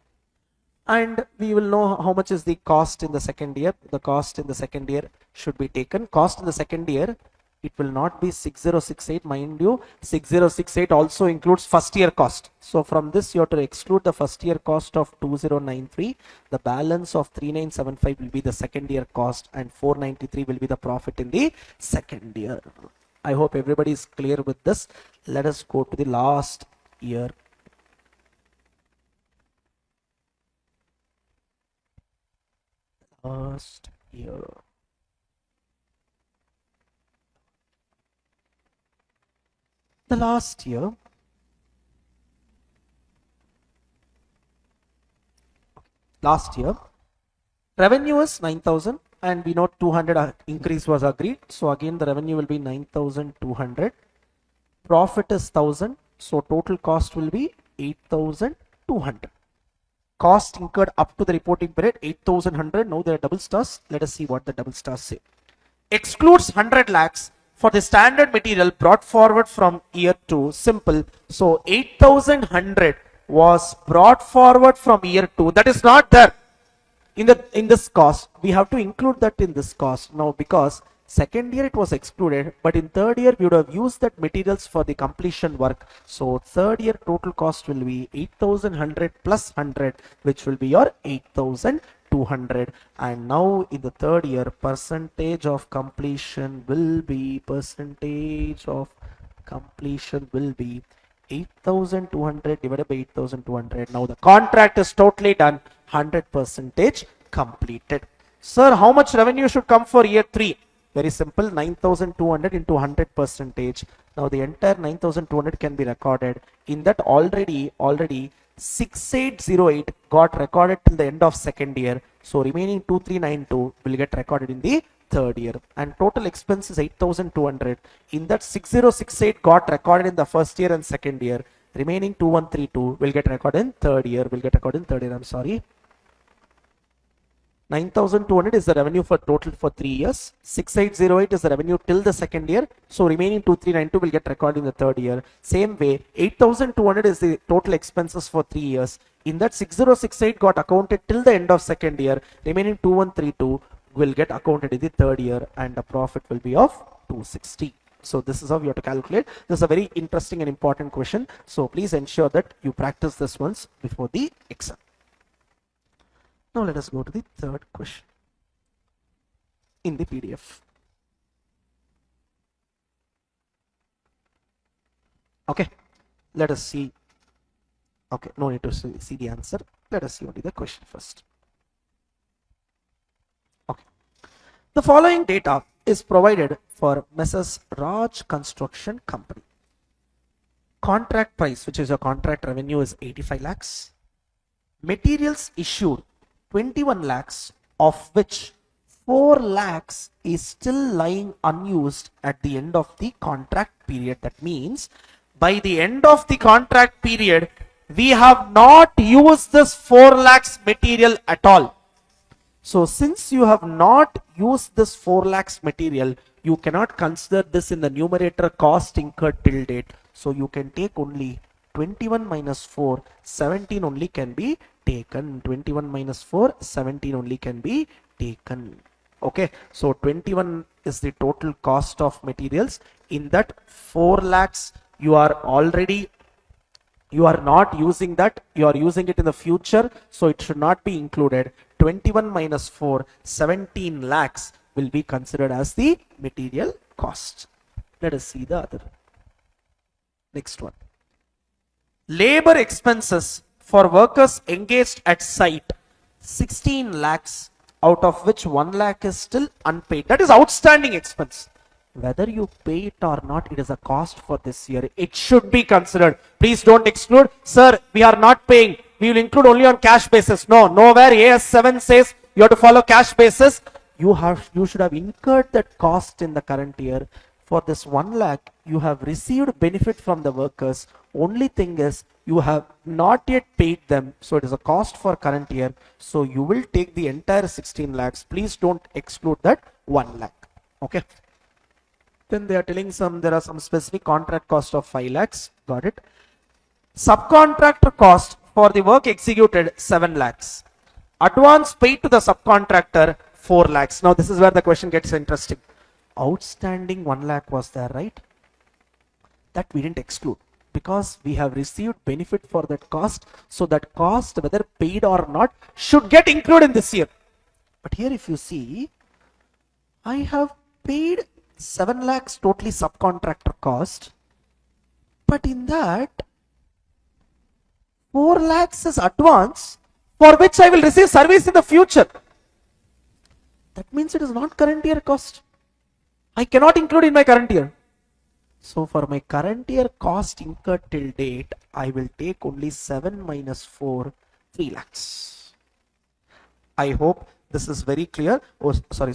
And we will know how much is the cost in the second year. The cost in the second year should be taken. Cost in the second year, it will not be 6068, mind you. 6068 also includes first year cost. So from this, you have to exclude the first year cost of 2093. The balance of 3975 will be the second year cost, and 493 will be the profit in the second year. I hope everybody is clear with this. Let us go to the last year. Last year. The last year. Last year, revenue is 9,000 and we know 200 increase was agreed. So again the revenue will be 9,200. Profit is 1,000. So total cost will be 8,200. Cost incurred up to the reporting period 8,100. Now there are double stars. Let us see what the double stars say. Excludes 100 lakhs for the standard material brought forward from year 2. Simple. So 8,100 was brought forward from year 2. That is not there in this cost. We have to include that in this cost now, because second year it was excluded, but in third year we would have used that materials for the completion work. So third year total cost will be 8,100 plus 100, which will be your 8,200. And now in the third year, percentage of completion will be 8,200 divided by 8,200. Now the contract is totally done, 100% completed. Sir, how much revenue should come for year 3? Very simple, 9,200 into 100%. Now the entire 9,200 can be recorded. In that already 6808 got recorded till the end of second year. So remaining 2392 will get recorded in the third year. And total expense is 8,200. In that 6068 got recorded in the first year and second year. Remaining 2132 will get recorded in third year. I'm sorry. 9,200 is the revenue for total for 3 years. 6808 is the revenue till the second year. So remaining 2392 will get recorded in the third year. Same way, 8,200 is the total expenses for 3 years. In that 6068 got accounted till the end of second year. Remaining 2132 will get accounted in the third year, and the profit will be of 260. So this is how you have to calculate. This is a very interesting and important question. So please ensure that you practice this once before the exam. Now let us go to the third question in the PDF. Okay, let us see. Okay, no need to see the answer. Let us see only the question first. Okay, the following data is provided for Messrs. Raj Construction Company. Contract price, which is your contract revenue, is 85 lakhs. Materials issued 21 lakhs, of which 4 lakhs is still lying unused at the end of the contract period. That means by the end of the contract period, we have not used this 4 lakhs material at all. So since you have not used this 4 lakhs material, you cannot consider this in the numerator cost incurred till date. So you can take only 21 minus 4, 17 only can be taken. 21 minus 4, 17 only can be taken. Okay, so 21 is the total cost of materials. In that 4 lakhs, you are not using that, you are using it in the future, so it should not be included. 21 minus 4, 17 lakhs will be considered as the material cost. Let us see the other. Next one. Labor expenses for workers engaged at site, 16 lakhs, out of which 1 lakh is still unpaid. That is outstanding expense. Whether you pay it or not, it is a cost for this year. It should be considered. Please don't exclude. Sir, we are not paying. We will include only on cash basis. No, nowhere AS7 says you have to follow cash basis. You should have incurred that cost in the current year. For this 1 lakh, you have received benefit from the workers. Only thing is, you have not yet paid them. So it is a cost for current year. So you will take the entire 16 lakhs. Please don't exclude that 1 lakh. Okay. Then they are telling there are some specific contract cost of 5 lakhs. Got it. Subcontractor cost for the work executed, 7 lakhs. Advance paid to the subcontractor, 4 lakhs. Now this is where the question gets interesting. Outstanding 1 lakh was there, right? That we didn't exclude because we have received benefit for that cost. So that cost, whether paid or not, should get included in this year. But here if you see, I have paid 7 lakhs totally subcontractor cost, but in that 4 lakhs is advance for which I will receive service in the future. That means it is not current year cost. I cannot include in my current year. So for my current year cost incurred till date, I will take only 7 minus 4, 3 lakhs. I hope This is very clear. Oh, sorry.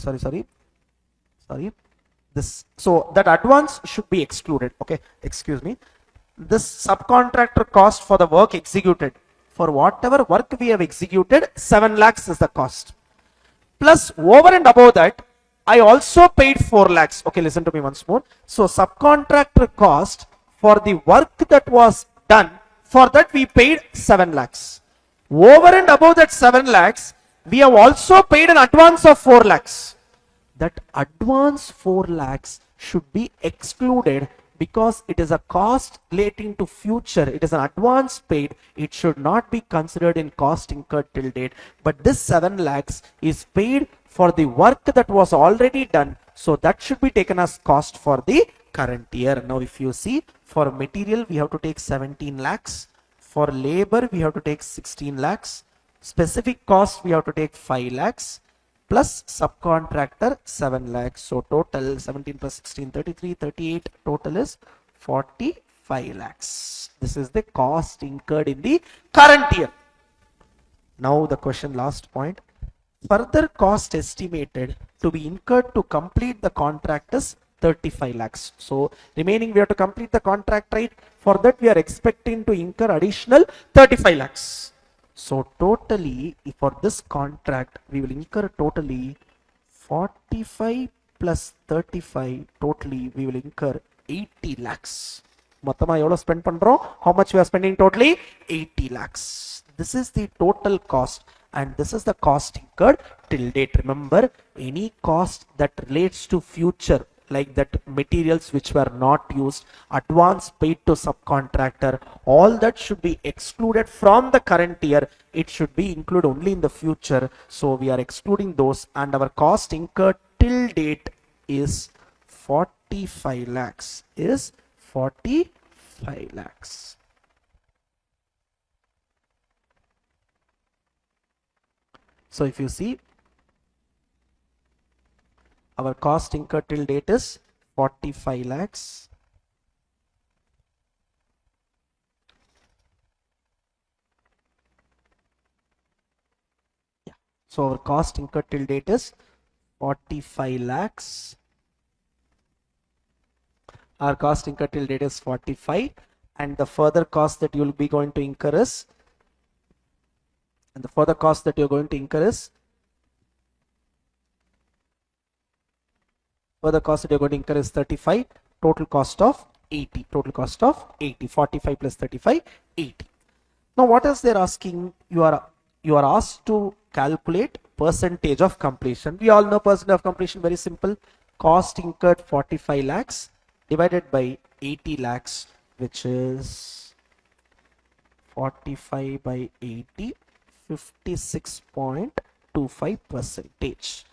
This, so that advance should be excluded. Okay, excuse me. This subcontractor cost for the work executed, for whatever work we have executed, 7 lakhs is the cost. Plus over and above that, I also paid 4 lakhs. Okay, listen to me once more. So subcontractor cost for the work that was done, for that we paid 7 lakhs. Over and above that 7 lakhs, we have also paid an advance of 4 lakhs. That advance 4 lakhs should be excluded because it is a cost relating to future. It is an advance paid. It should not be considered in cost incurred till date. But this 7 lakhs is paid for the work that was already done. So that should be taken as cost for the current year. Now if you see, for material we have to take 17 lakhs. For labor we have to take 16 lakhs. Specific cost we have to take 5 lakhs. Plus subcontractor 7 lakhs. So total 17 plus 16, 33, 38, total is 45 lakhs. This is the cost incurred in the current year. Now the question, last point. Further cost estimated to be incurred to complete the contract is 35 lakhs. So remaining we have to complete the contract, right? For that we are expecting to incur additional 35 lakhs. So totally for this contract we will incur totally 45 plus 35, totally we will incur 80 lakhs. Mottama evlo spend pandrom? How much we are spending totally? 80 lakhs. This is the total cost and this is the cost incurred till date. Remember, any cost that relates to future, like that materials which were not used, advance paid to subcontractor, all that should be excluded from the current year. It should be included only in the future. So we are excluding those and our cost incurred till date is 45 lakhs. Is 45 lakhs. So if you see, our cost incurred till date is 45 lakhs. Yeah. So our cost incurred till date is 45 lakhs. Our cost incurred till date is 45, and the further cost that you will be going to incur is, further cost that 35, total cost of 80, 45 plus 35, 80. Now what else they're asking? You are asked to calculate percentage of completion. We all know percentage of completion, very simple. Cost incurred 45 lakhs divided by 80 lakhs, which is 45 by 80, 56.25 percentage.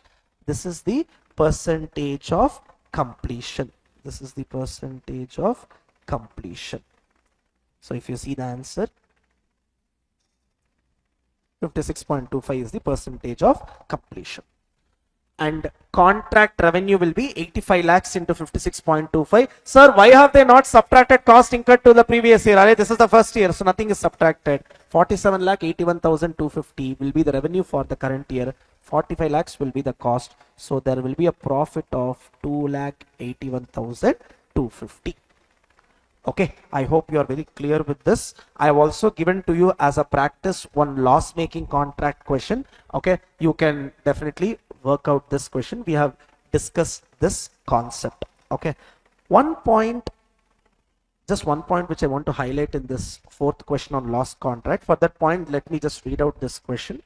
This is the percentage of completion. This is the percentage of completion. So if you see the answer, 56.25 is the percentage of completion. And contract revenue will be 85 lakhs into 56.25. Sir, why have they not subtracted cost incurred to the previous year? This is the first year, so nothing is subtracted. 47 lakh 81,250 will be the revenue for the current year. 45 lakhs will be the cost. So there will be a profit of 2,81,250. Okay, I hope you are very clear with this. I have also given to you as a practice one loss making contract question. Okay, you can definitely work out this question. We have discussed this concept. Okay, just one point which I want to highlight in this fourth question on loss contract. For that point, let me just read out this question.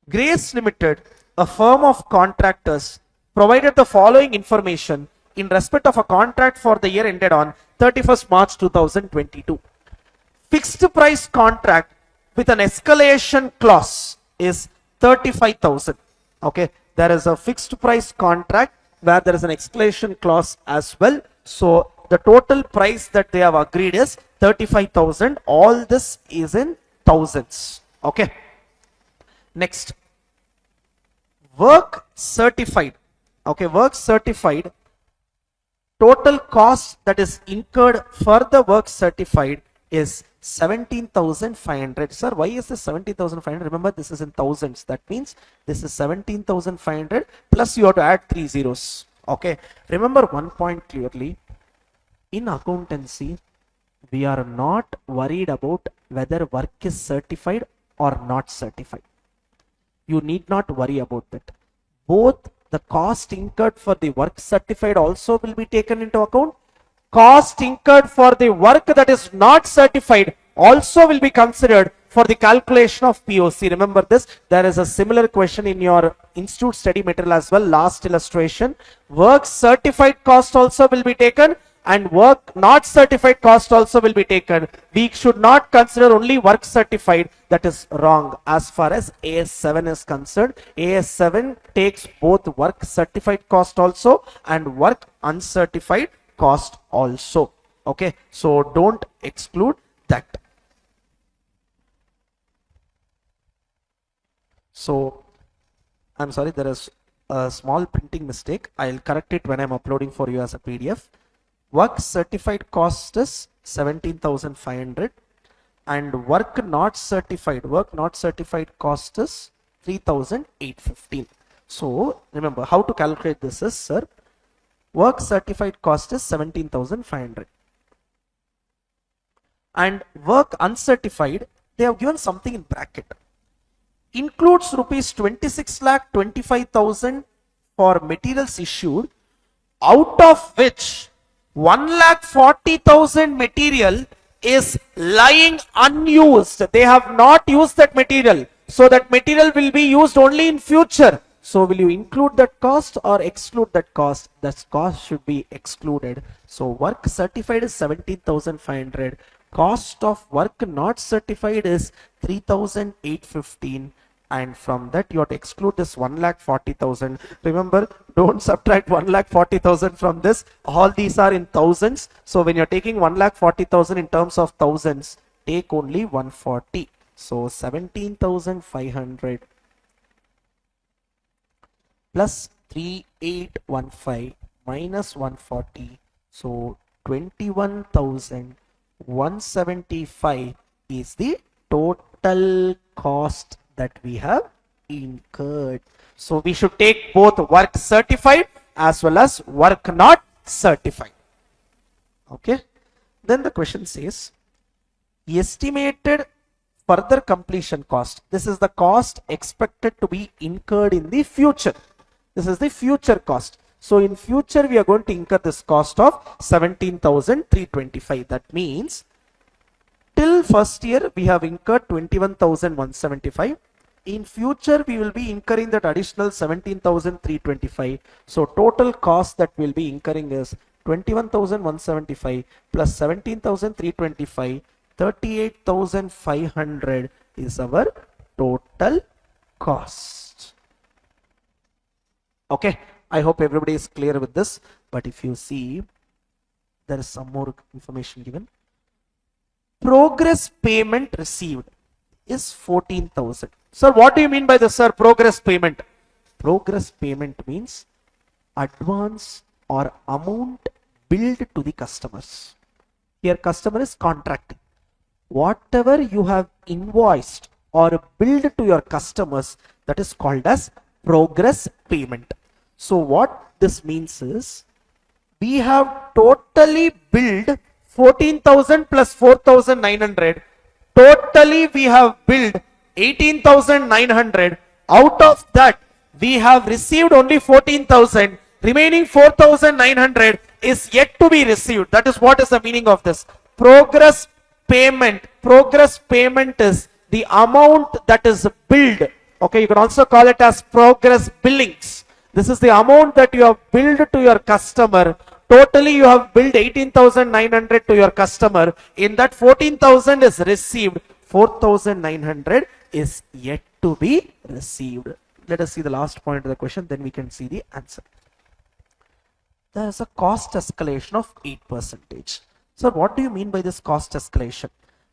Grace Limited, a firm of contractors, provided the following information in respect of a contract for the year ended on 31st March 2022. Fixed price contract with an escalation clause is 35,000. Okay, there is a fixed price contract where there is an escalation clause as well. So the total price that they have agreed is 35,000. All this is in thousands. Okay. Next, work certified. Okay, work certified. Total cost that is incurred for the work certified is 17,500. Sir, why is this 17,500? Remember, this is in thousands. That means this is 17,500 plus you have to add 3 zeros. Okay. Remember one point clearly. In accountancy, we are not worried about whether work is certified or not certified. You need not worry about that. Both the cost incurred for the work certified also will be taken into account. Cost incurred for the work that is not certified also will be considered for the calculation of POC. Remember this, there is a similar question in your institute study material as well. Last illustration, work certified cost also will be taken and work not certified cost also will be taken. We should not consider only work certified. That is wrong as far as AS7 is concerned. AS7 takes both work certified cost also and work uncertified cost also. Okay, so don't exclude that. So I'm sorry, there is a small printing mistake. I'll correct it when I'm uploading for you as a PDF. Work certified cost is 17,500 and work not certified cost is 3,815. So remember how to calculate this is, sir, work certified cost is 17,500 and work uncertified, they have given something in bracket, includes rupees 26,25,000 for materials issued, out of which 1,40,000 material is lying unused. They have not used that material. So that material will be used only in future. So will you include that cost or exclude that cost? That cost should be excluded. So work certified is 17,500. Cost of work not certified is 3,815. And from that you have to exclude this 1,40,000. Remember, don't subtract 1,40,000 from this. All these are in thousands. So when you're taking 1,40,000 in terms of thousands, take only 140. So 17,500 plus 3,815 minus 140. So 21,175 is the total cost that we have incurred. So we should take both work certified as well as work not certified. Okay. Then the question says estimated further completion cost. This is the cost expected to be incurred in the future. This is the future cost. So in future we are going to incur this cost of 17,325. That means till first year we have incurred 21,175. In future we will be incurring that additional 17,325. So total cost that we'll be incurring is 21,175 plus 17,325. 38,500 is our total cost. Okay, I hope everybody is clear with this. But if you see, there is some more information given. Progress payment received is 14,000. Sir, what do you mean by this, sir? Progress payment. Progress payment means advance or amount billed to the customers. Here customer is contracting. Whatever you have invoiced or billed to your customers, that is called as progress payment. So what this means is we have totally billed 14,000 plus 4,900. Totally we have billed 18,900. Out of that we have received only 14,000. Remaining 4,900 is yet to be received. That is what is the meaning of this. Progress payment. Progress payment is the amount that is billed. Okay, you can also call it as progress billings. This is the amount that you have billed to your customer. Totally you have billed 18,900 to your customer. In that 14,000 is received. 4,900 is yet to be received. Let us see the last point of the question, then we can see the answer. There is a cost escalation of 8%. So what do you mean by this cost escalation?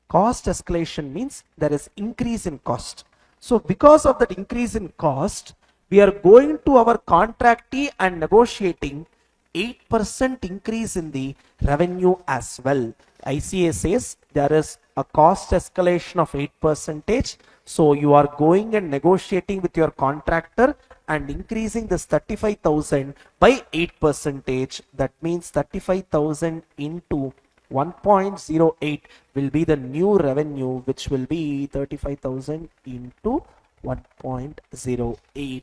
Cost escalation means there is increase in cost. So because of that increase in cost, we are going to our contractee and negotiating 8% increase in the revenue as well. ICA says there is a cost escalation of 8%. So you are going and negotiating with your contractor and increasing this 35,000 by 8%. That means 35,000 into 1.08 will be the new revenue, which will be 35,000 into 1.08.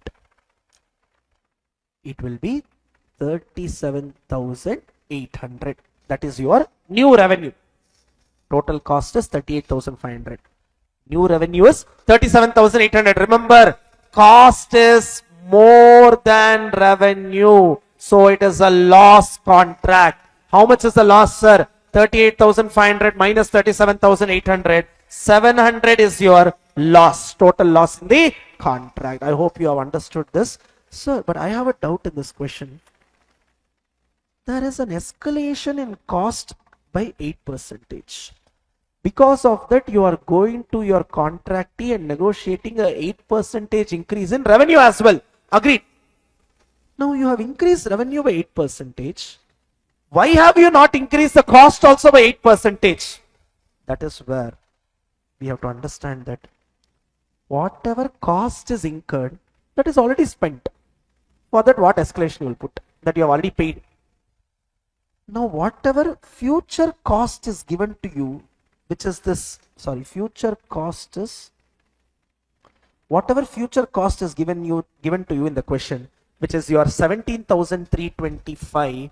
It will be 37,800. That is your new revenue. Total cost is 38,500. New revenue is 37,800. Remember, cost is more than revenue. So it is a loss contract. How much is the loss, sir? 38,500 minus 37,800. 700 is your loss, total loss in the contract. I hope you have understood this. Sir, but I have a doubt in this question. There is an escalation in cost by 8%. Because of that, you are going to your contractee and negotiating a 8% increase in revenue as well. Agreed. Now you have increased revenue by 8%. Why have you not increased the cost also by 8%? That is where we have to understand that whatever cost is incurred, that is already spent. For that, what escalation you will put? That you have already paid. Now whatever future cost is given to you, which is this, future cost is, whatever future cost is given to you in the question, which is your 17,325,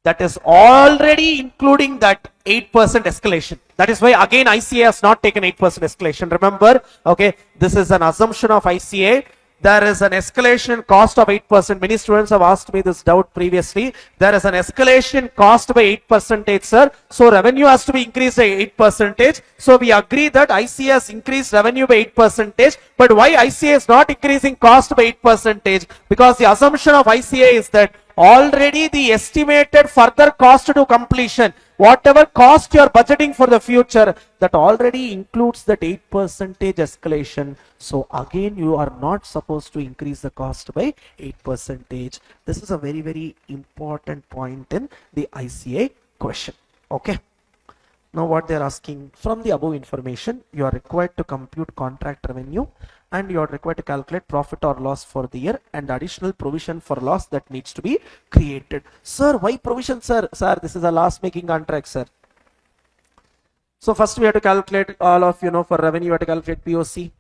that is already including that 8% escalation. That is why again ICA has not taken 8% escalation. Remember, okay, this is an assumption of ICA. There is an escalation cost of 8%. Many students have asked me this doubt previously. There is an escalation cost by 8%, sir. So revenue has to be increased by 8%. So we agree that ICA has increased revenue by 8%. But why ICA is not increasing cost by 8%? Because the assumption of ICA is that already the estimated further cost to completion, whatever cost you are budgeting for the future, that already includes that 8% escalation. So again, you are not supposed to increase the cost by 8%. This is a very, very important point in the ICA question. Okay. Now what they are asking, from the above information, you are required to compute contract revenue and you are required to calculate profit or loss for the year and additional provision for loss that needs to be created. Sir, why provision, sir? Sir, this is a loss making contract, sir. So first we have to calculate all of, for revenue, you have to calculate POC.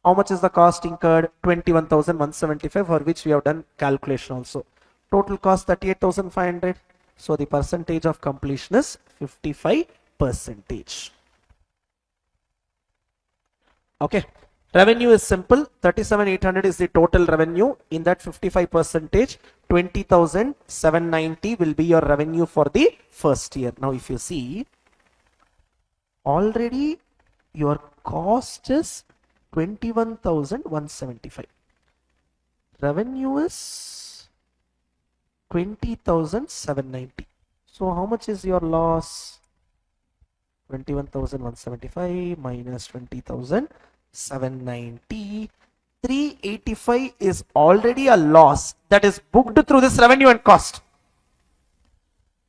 How much is the cost incurred? 21,175, for which we have done calculation also. Total cost 38,500. So the percentage of completion is 55%. Okay. Revenue is simple. 37,800 is the total revenue. In that 55%, 20,790 will be your revenue for the first year. Now if you see, already your cost is 21,175. Revenue is 20,790. So how much is your loss? 21,175 minus 20,790. 385 is already a loss that is booked through this revenue and cost.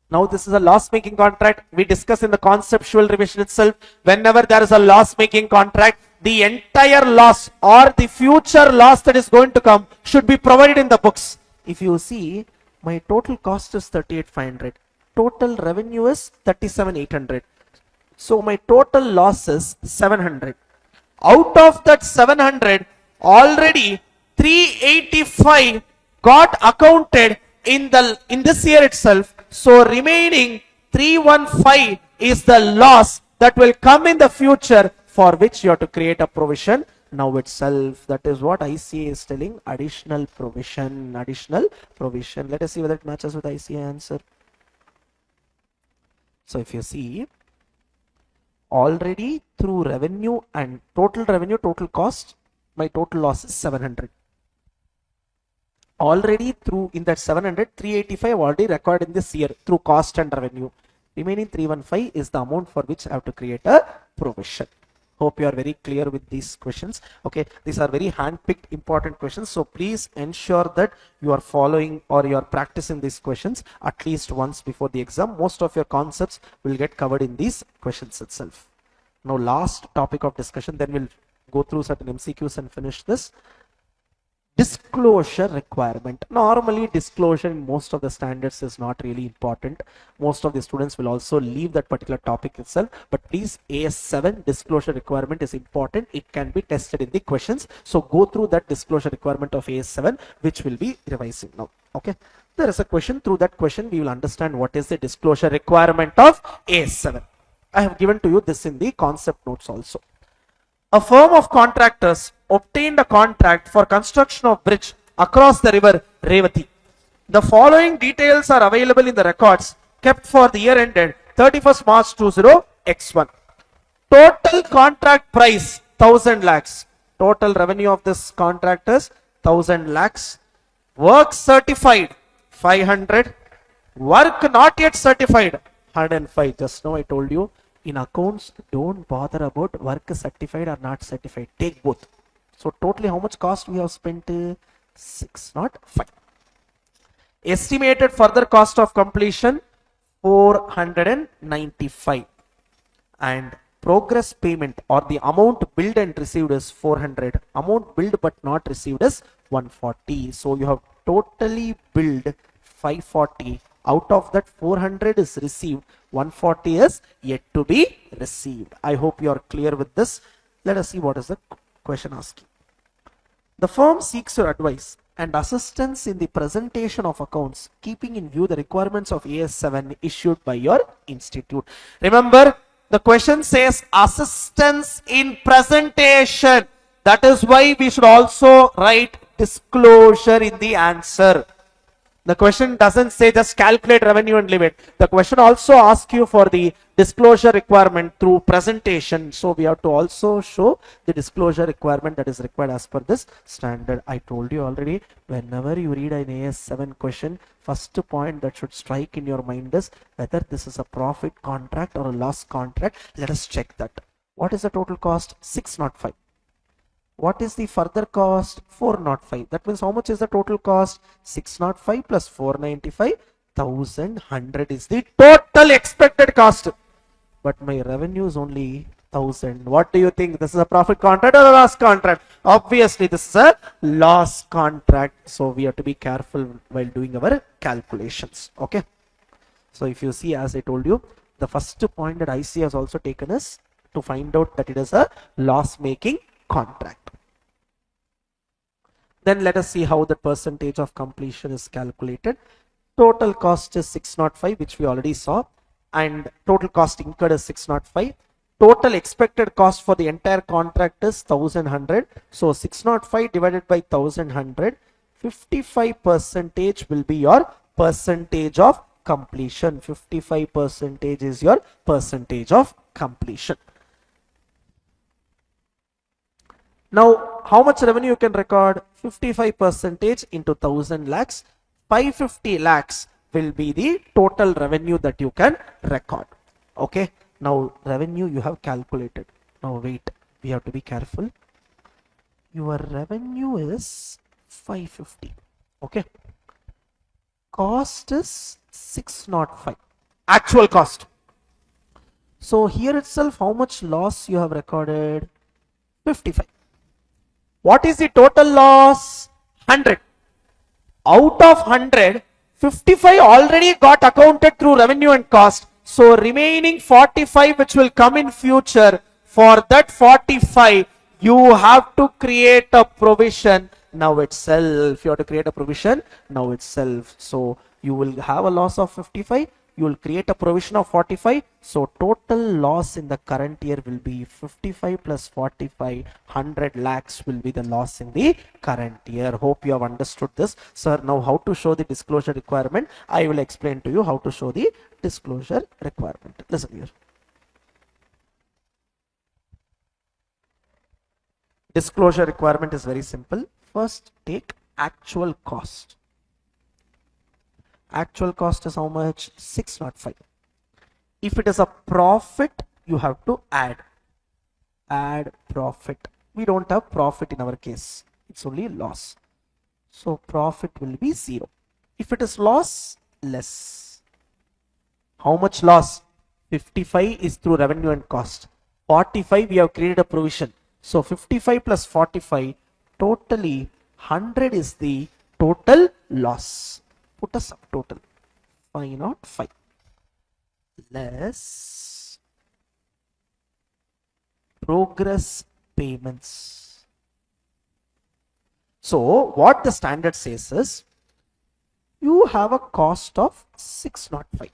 Now this is a loss making contract. We discussed in the conceptual revision itself, whenever there is a loss making contract, the entire loss or the future loss that is going to come should be provided in the books. If you see, my total cost is 38,500. Total revenue is 37,800. So my total loss is 700. Out of that 700, already 385 got accounted in this year itself. So remaining 315 is the loss that will come in the future, for which you have to create a provision now itself. That is what ICA is telling, additional provision, additional provision. Let us see whether it matches with ICA answer. So if you see, already through revenue and total revenue, total cost, my total loss is 700. Already through in that 700, 385 already recorded in this year through cost and revenue. Remaining 315 is the amount for which I have to create a provision. Hope you are very clear with these questions. Okay, these are very hand-picked important questions, so please ensure that you are following or you are practicing these questions at least once before the exam. Most of your concepts will get covered in these questions itself. Now last topic of discussion, then we'll go through certain MCQs and finish this. Disclosure requirement. Normally disclosure in most of the standards is not really important. Most of the students will also leave that particular topic itself, but please, AS7 disclosure requirement is important. It can be tested in the questions, so go through that disclosure requirement of AS7, which will be revising now. Okay, there is a question. Through that question we will understand what is the disclosure requirement of AS7. I have given to you this in the concept notes also. A firm of contractors obtained a contract for construction of bridge across the river Revati. The following details are available in the records kept for the year ended 31st March 20X1. Total contract price 1000 lakhs. Total revenue of this contract is 1000 lakhs. Work certified 500. Work not yet certified 105. Just now I told you, in accounts, don't bother about work certified or not certified. Take both. So totally how much cost we have spent? 605. Estimated further cost of completion 495. And progress payment or the amount billed and received is 400. Amount billed but not received is 140. So you have totally billed 540. Out of that 400 is received, 140 is yet to be received. I hope you are clear with this. Let us see what is the question asking. The firm seeks your advice and assistance in the presentation of accounts, keeping in view the requirements of AS7 issued by your institute. Remember, the question says assistance in presentation. That is why we should also write disclosure in the answer. The question doesn't say just calculate revenue and leave it. The question also asks you for the disclosure requirement through presentation. So we have to also show the disclosure requirement that is required as per this standard. I told you already, whenever you read an AS7 question, first point that should strike in your mind is whether this is a profit contract or a loss contract. Let us check that. What is the total cost? 605. What is the further cost? 405. That means how much is the total cost? 605 plus 495, 1100 is the total expected cost. But my revenue is only 1000. What do you think? This is a profit contract or a loss contract? Obviously this is a loss contract. So we have to be careful while doing our calculations. Okay. So if you see, as I told you, the first point that IC has also taken is to find out that it is a loss making contract. Then let us see how the percentage of completion is calculated. Total cost is 605, which we already saw, and total cost incurred is 605. Total expected cost for the entire contract is 1100. So 605 divided by 1100, 55% will be your percentage of completion. 55% is your percentage of completion. Now, how much revenue you can record? 55% into 1000 lakhs. 550 lakhs will be the total revenue that you can record. Okay. Now, revenue you have calculated. Now, wait. We have to be careful. Your revenue is 550. Okay. Cost is 605. Actual cost. So, here itself, how much loss you have recorded? 55. What is the total loss? 100. Out of 100, 55 already got accounted through revenue and cost. So remaining 45 which will come in future, for that 45 you have to create a provision now itself. You have to create a provision now itself. So you will have a loss of 55. You will create a provision of 45. So total loss in the current year will be 55 plus 45, 100 lakhs will be the loss in the current year. Hope you have understood this. Sir, now how to show the disclosure requirement? I will explain to you how to show the disclosure requirement. Listen here. Disclosure requirement is very simple. First, take actual cost. Actual cost is how much? 605. If it is a profit, you have to add. add profit. We don't have profit in our case. It's only loss. So profit will be 0. If it is loss, less. How much loss? 55 is through revenue and cost. 45 we have created a provision. So 55 plus 45, totally 100 is the total loss. Put a subtotal. 505 less progress payments. So what the standard says is, you have a cost of 605.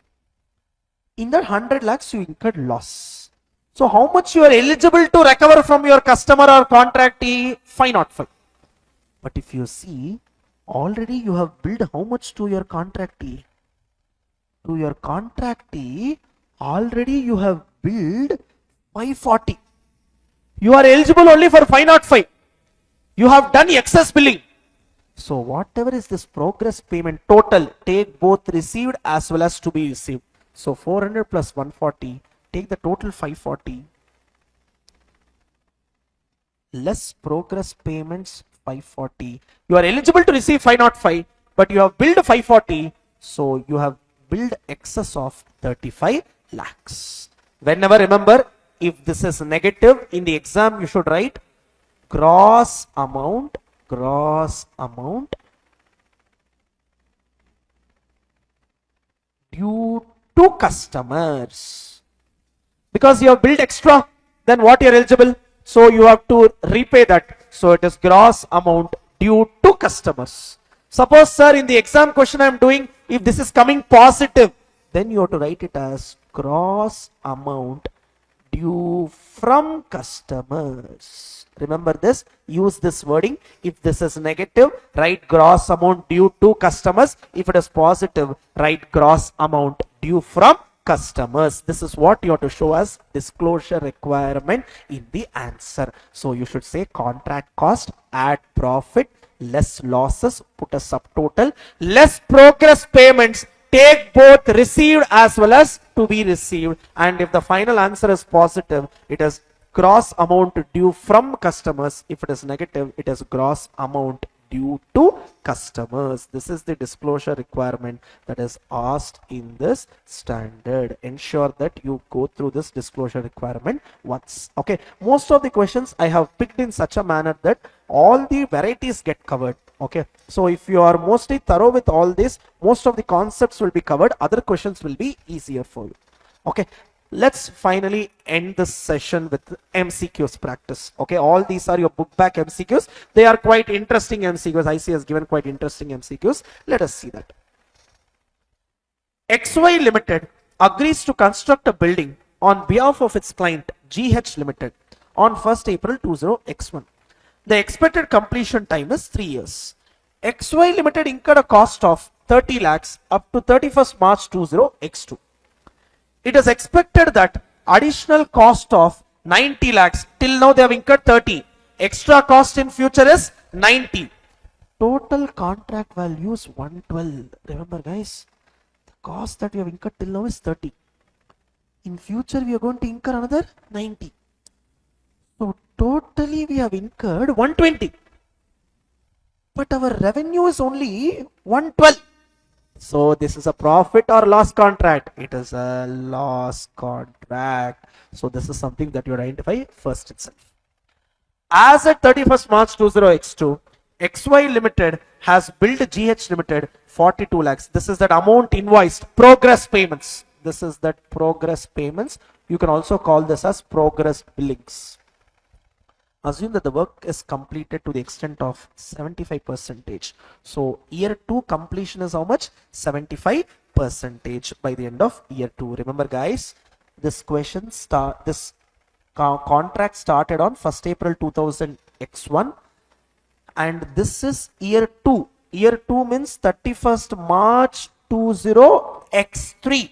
In that 100 lakhs you incurred loss. So how much you are eligible to recover from your customer or contractee? 505. But if you see, already you have billed how much to your contractee? To your contractee, already you have billed 540. You are eligible only for 505. You have done excess billing. So whatever is this progress payment total, take both received as well as to be received. So 400 plus 140, take the total 540 less progress payments 540. You are eligible to receive 505, but you have billed 540, so you have billed excess of 35 lakhs. Whenever, remember, if this is negative in the exam, you should write gross amount due to customers. Because you have billed extra, then what you are eligible? So you have to repay that. So it is gross amount due to customers. Suppose, sir, in the exam question I am doing, if this is coming positive, then you have to write it as gross amount due from customers. Remember this, use this wording. If this is negative, write gross amount due to customers. If it is positive, write gross amount due from customers. This is what you have to show as disclosure requirement in the answer. So you should say contract cost, add profit, less losses, put a subtotal, less progress payments, take both received as well as to be received. And if the final answer is positive, it is gross amount due from customers. If it is negative, it is gross amount due to customers. This is the disclosure requirement that is asked in this standard. Ensure that you go through this disclosure requirement once. Okay, most of the questions I have picked in such a manner that all the varieties get covered. Okay, so if you are mostly thorough with all this, most of the concepts will be covered. Other questions will be easier for you. Okay, let's finally end this session with MCQs practice. Okay, all these are your book back MCQs. They are quite interesting MCQs. IC has given quite interesting MCQs. Let us see that. XY Limited agrees to construct a building on behalf of its client GH Limited on 1st April 20X1. The expected completion time is 3 years. XY Limited incurred a cost of 30 lakhs up to 31st March 20X2. It is expected that additional cost of 90 lakhs, till now they have incurred 30. Extra cost in future is 90. Total contract value is 112. Remember guys, the cost that we have incurred till now is 30. In future we are going to incur another 90. So totally we have incurred 120. But our revenue is only 112. So this is a profit or loss contract? It is a loss contract. So this is something that you identify first itself. As at 31st March 20X2, XY Limited has billed GH Limited 42 lakhs. This is that amount invoiced, progress payments. This is that progress payments. You can also call this as progress billings. Assume that the work is completed to the extent of 75%. So year 2 completion is how much? 75% by the end of year 2. Remember guys, this contract started on 1st April 2000 X1 and this is year 2. Year 2 means 31st March 20 X3.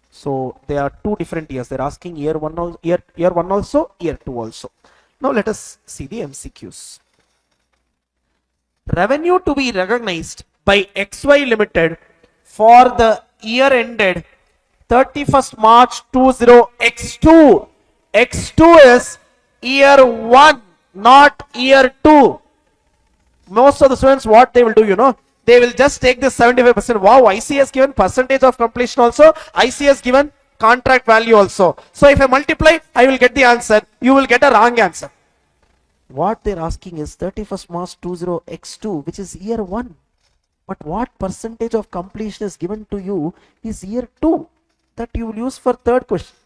So they are 2 different years. They're asking year 1 also, year 1 also, year 2 also. Now let us see the MCQs. Revenue to be recognized by XY Limited for the year ended 31st March 20X2. X2 is year 1, not year 2. Most of the students, what they will do, they will just take this 75%. Wow, IC has given percentage of completion also. IC has given contract value also. So if I multiply, I will get the answer. You will get a wrong answer. What they're asking is 31st March 20X2, which is year 1. But what percentage of completion is given to you is year 2 that you will use for third question.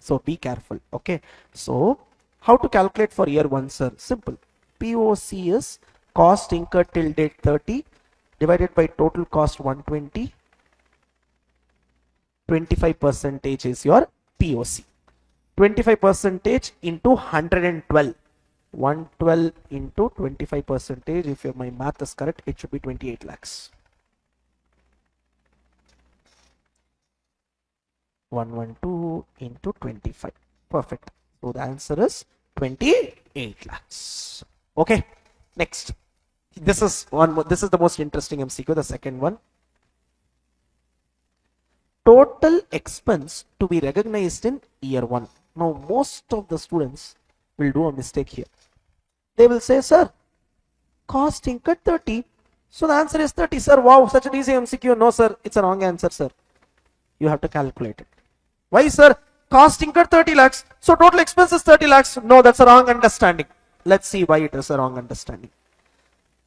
So be careful. Okay. So how to calculate for year 1, sir? Simple. POC is cost incurred till date 30 divided by total cost 120. 25% is your POC. 25% into 112. 112 into 25%. If my math is correct, it should be 28 lakhs. 112 into 25. Perfect. So the answer is 28 lakhs. Okay. Next. This is the most interesting MCQ, the second one. Total expense to be recognized in year 1. Now most of the students will do a mistake here. They will say, sir, cost incurred 30. So the answer is 30, sir. Wow, such an easy MCQ. No, sir, it's a wrong answer, sir. You have to calculate it. Why, sir? Cost incurred 30 lakhs. So total expense is 30 lakhs. No, that's a wrong understanding. Let's see why it is a wrong understanding.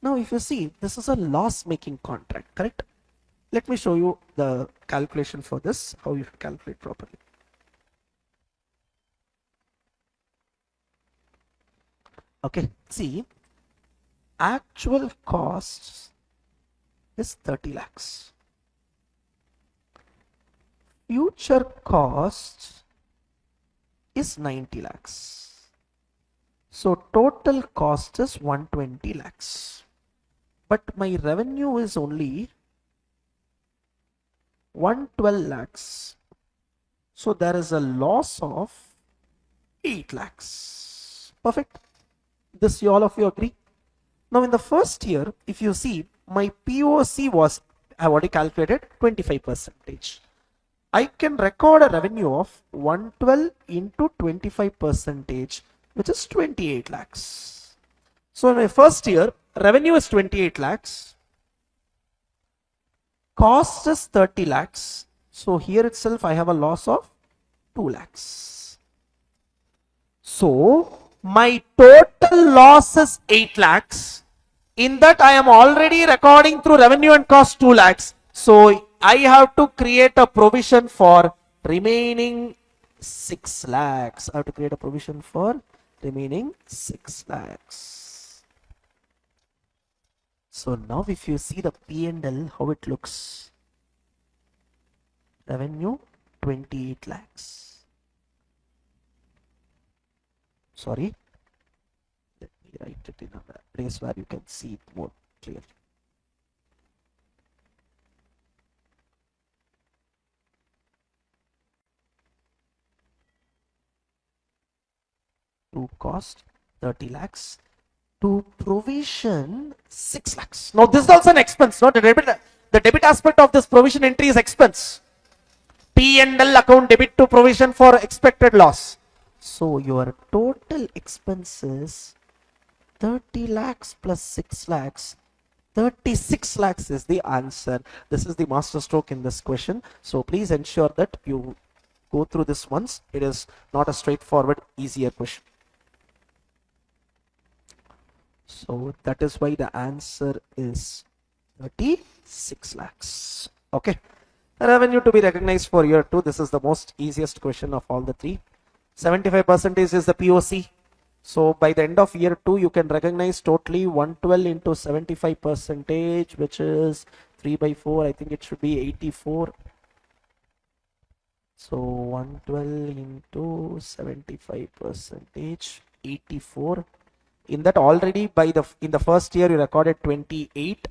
Now, if you see, this is a loss-making contract, correct? Let me show you the calculation for this, how you should calculate properly. Okay, see, actual cost is 30 lakhs. Future cost is 90 lakhs. So total cost is 120 lakhs. But my revenue is only 112 lakhs. So there is a loss of 8 lakhs. Perfect. This all of you agree? Now in the first year, if you see, my POC was, I have already calculated 25%. I can record a revenue of 112 into 25%, which is 28 lakhs. So in my first year, revenue is 28 lakhs. Cost is 30 lakhs. So here itself I have a loss of 2 lakhs. So my total loss is 8 lakhs. In that I am already recording through revenue and cost 2 lakhs. So I have to create a provision for remaining 6 lakhs. I have to create a provision for remaining 6 lakhs. So now if you see the P&L, how it looks. Revenue 28 lakhs. Sorry. Let me write it in a place where you can see it more clearly. To cost 30 lakhs. To provision 6 lakhs. Now this is also an expense, not a debit. The debit aspect of this provision entry is expense. P&L account debit to provision for expected loss. So your total expenses 30 lakhs plus 6 lakhs. 36 lakhs is the answer. This is the master stroke in this question. So please ensure that you go through this once. It is not a straightforward, easier question. So that is why the answer is 36 lakhs. Okay. Revenue to be recognized for year 2. This is the most easiest question of all the three. 75% is the POC. So by the end of year 2, you can recognize totally 112 into 75%, which is 3 by 4. I think it should be 84. So 112 into 75%, 84. In that already in the first year you recorded 28.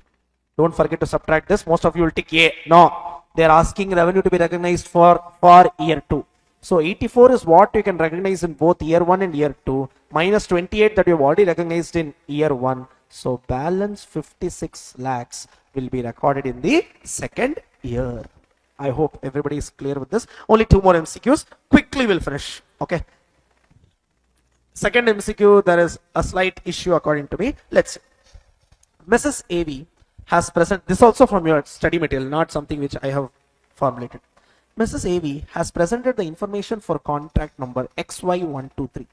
Don't forget to subtract this. Most of you will tick A. No, they are asking revenue to be recognized for year 2. So 84 is what you can recognize in both year 1 and year 2, minus 28 that you have already recognized in year 1. So balance 56 lakhs will be recorded in the second year. I hope everybody is clear with this. Only 2 more MCQs. Quickly we'll finish. Okay. Second MCQ, there is a slight issue according to me. Let's see. Mrs. AV has present, this also from your study material, not something which I have formulated. Mrs. AV has presented the information for contract number XY123.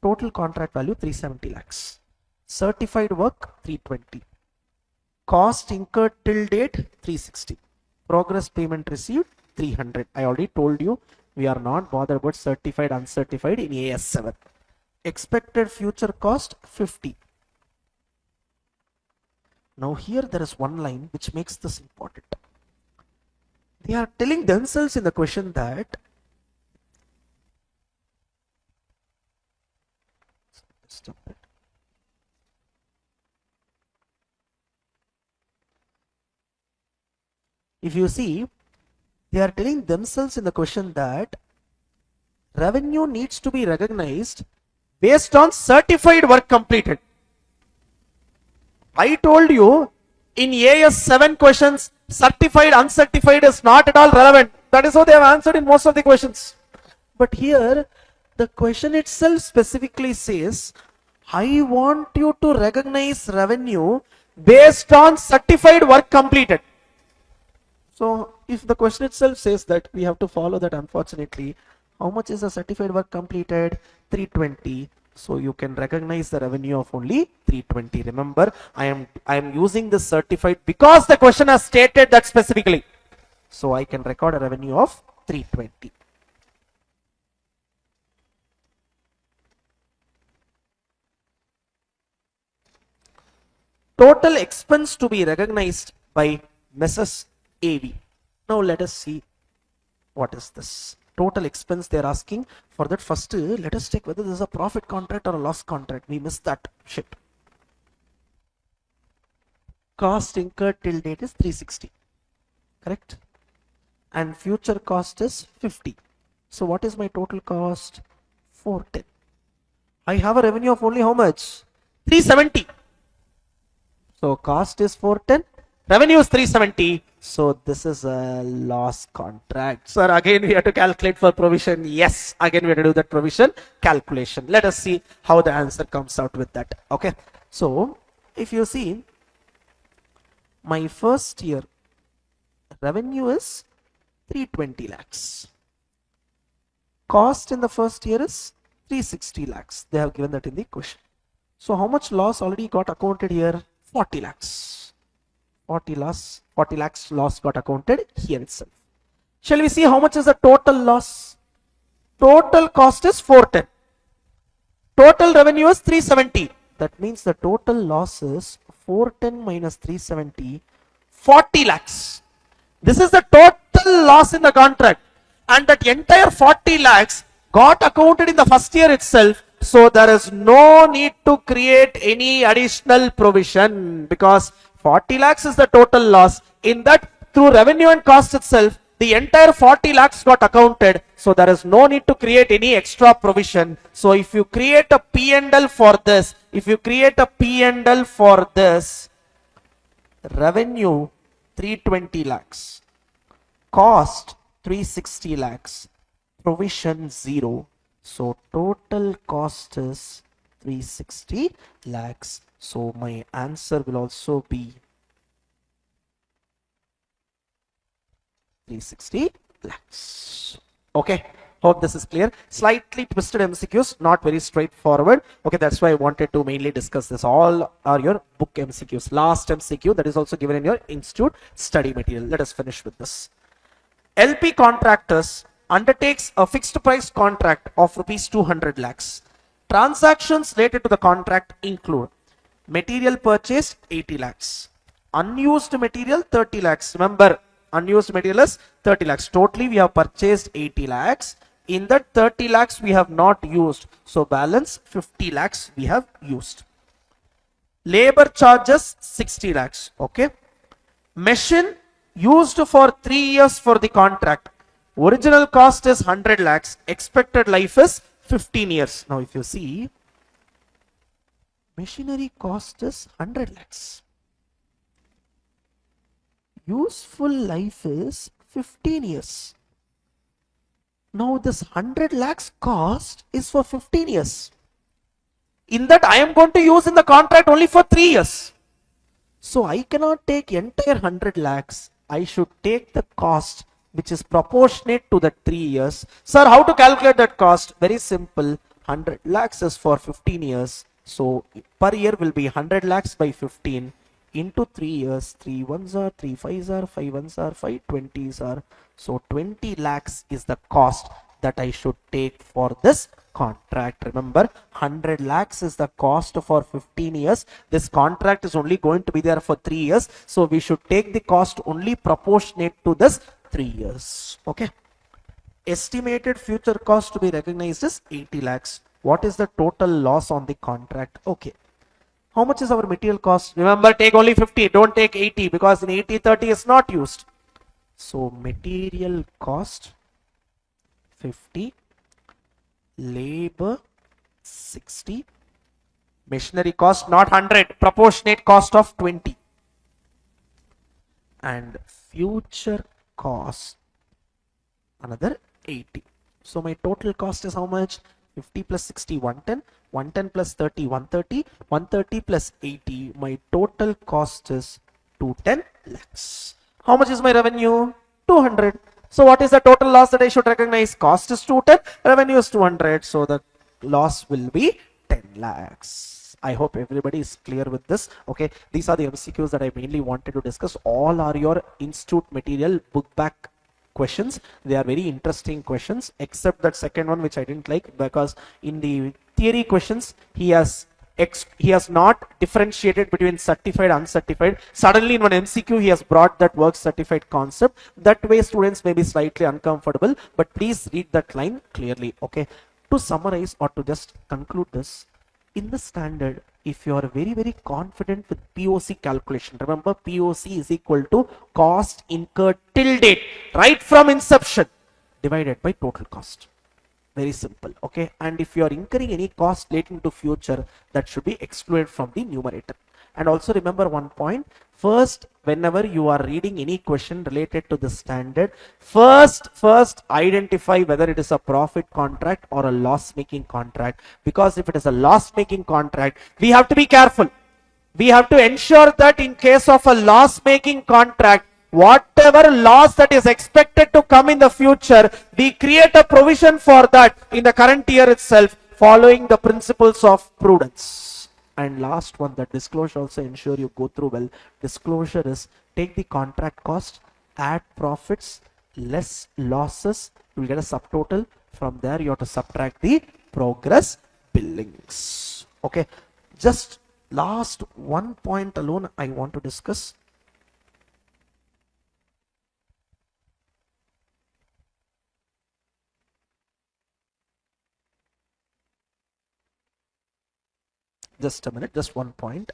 Total contract value 370 lakhs. Certified work 320. Cost incurred till date 360. Progress payment received 300. I already told you we are not bothered about certified, uncertified in AS7. Expected future cost 50. Now here there is one line which makes this important. They are telling themselves in the question that stop it. If you see, they are telling themselves in the question that revenue needs to be recognized based on certified work completed. I told you in AS7 questions, certified, uncertified is not at all relevant. That is how they have answered in most of the questions. But here, the question itself specifically says, I want you to recognize revenue based on certified work completed. So, if the question itself says that, we have to follow that. Unfortunately, how much is the certified work completed? 320. So you can recognize the revenue of only 320. Remember, I am using this certified because the question has stated that specifically. So I can record a revenue of 320. Total expense to be recognized by Mrs. AV. Now let us see what is this. Total expense they are asking. For that, first let us check whether this is a profit contract or a loss contract. We missed that shit. Cost incurred till date is 360. Correct? And future cost is 50. So what is my total cost? 410. I have a revenue of only how much? 370. So cost is 410. Revenue is 370. So this is a loss contract. Sir, again we have to calculate for provision. Yes, again we have to do that provision calculation. Let us see how the answer comes out with that. Okay. So if you see, my first year revenue is 320 lakhs. Cost in the first year is 360 lakhs. They have given that in the question. So how much loss already got accounted here? 40 lakhs. 40 lakhs loss got accounted here itself. Shall we see how much is the total loss? Total cost is 410. Total revenue is 370. That means the total loss is 410 minus 370, 40 lakhs. This is the total loss in the contract. And that entire 40 lakhs got accounted in the first year itself. So there is no need to create any additional provision because 40 lakhs is the total loss. In that, through revenue and cost itself, the entire 40 lakhs got accounted. So there is no need to create any extra provision. So if you create a P&L for this, revenue 320 lakhs, cost 360 lakhs, provision 0. So total cost is 360 lakhs. So my answer will also be 360 lakhs. Okay. Hope this is clear. Slightly twisted MCQs, not very straightforward. Okay, that's why I wanted to mainly discuss this. All are your book MCQs. Last MCQ that is also given in your institute study material. Let us finish with this. LP contractors undertakes a fixed price contract of rupees 200 lakhs. Transactions related to the contract include material purchased 80 lakhs, unused material 30 lakhs. Remember, unused material is 30 lakhs. Totally we have purchased 80 lakhs. In that 30 lakhs we have not used. So balance 50 lakhs we have used. Labor charges 60 lakhs. Okay. Machine used for 3 years for the contract. Original cost is 100 lakhs. Expected life is 15 years. Now if you see, machinery cost is 100 lakhs. Useful life is 15 years. Now this 100 lakhs cost is for 15 years. In that I am going to use in the contract only for 3 years. So I cannot take entire 100 lakhs. I should take the cost which is proportionate to the 3 years. Sir, how to calculate that cost? Very simple. 100 lakhs is for 15 years. So per year will be 100 lakhs by 15 into 3 years. 3 ones are, 3 fives are, 5 ones are, 5 20s are. So 20 lakhs is the cost that I should take for this contract. Remember, 100 lakhs is the cost for 15 years. This contract is only going to be there for 3 years. So we should take the cost only proportionate to this 3 years. Okay. Estimated future cost to be recognized is 80 lakhs. What is the total loss on the contract? Okay. How much is our material cost? Remember, take only 50. Don't take 80 because in 80, 30 is not used. So material cost 50, labor 60, machinery cost not 100, proportionate cost of 20, and future cost another 80. So my total cost is how much? 50 plus 60, 110, 110 plus 30, 130, 130 plus 80. My total cost is 210 lakhs. How much is my revenue? 200. So what is the total loss that I should recognize? Cost is 210, revenue is 200. So the loss will be 10 lakhs. I hope everybody is clear with this. Okay, these are the MCQs that I mainly wanted to discuss. All are your institute material book back questions. They are very interesting questions, except that second one which I didn't like, because in the theory questions he has not differentiated between certified and uncertified. Suddenly in one MCQ he has brought that work certified concept. That way students may be slightly uncomfortable, but please read that line clearly. Okay, to summarize or to just conclude this, in the standard, if you are very confident with POC calculation, remember POC is equal to cost incurred till date, right from inception, divided by total cost. Very simple. Okay, and if you are incurring any cost relating to future, that should be excluded from the numerator. And also remember one point, first whenever you are reading any question related to the standard, first identify whether it is a profit contract or a loss making contract, because if it is a loss making contract, we have to be careful. We have to ensure that in case of a loss making contract, whatever loss that is expected to come in the future, we create a provision for that in the current year itself, following the principles of prudence. And last one, that disclosure also ensure you go through well. Disclosure is take the contract cost, add profits, less losses, you will get a subtotal. From there you have to subtract the progress billings. Okay, just last one point alone I want to discuss. Just a minute, just one point.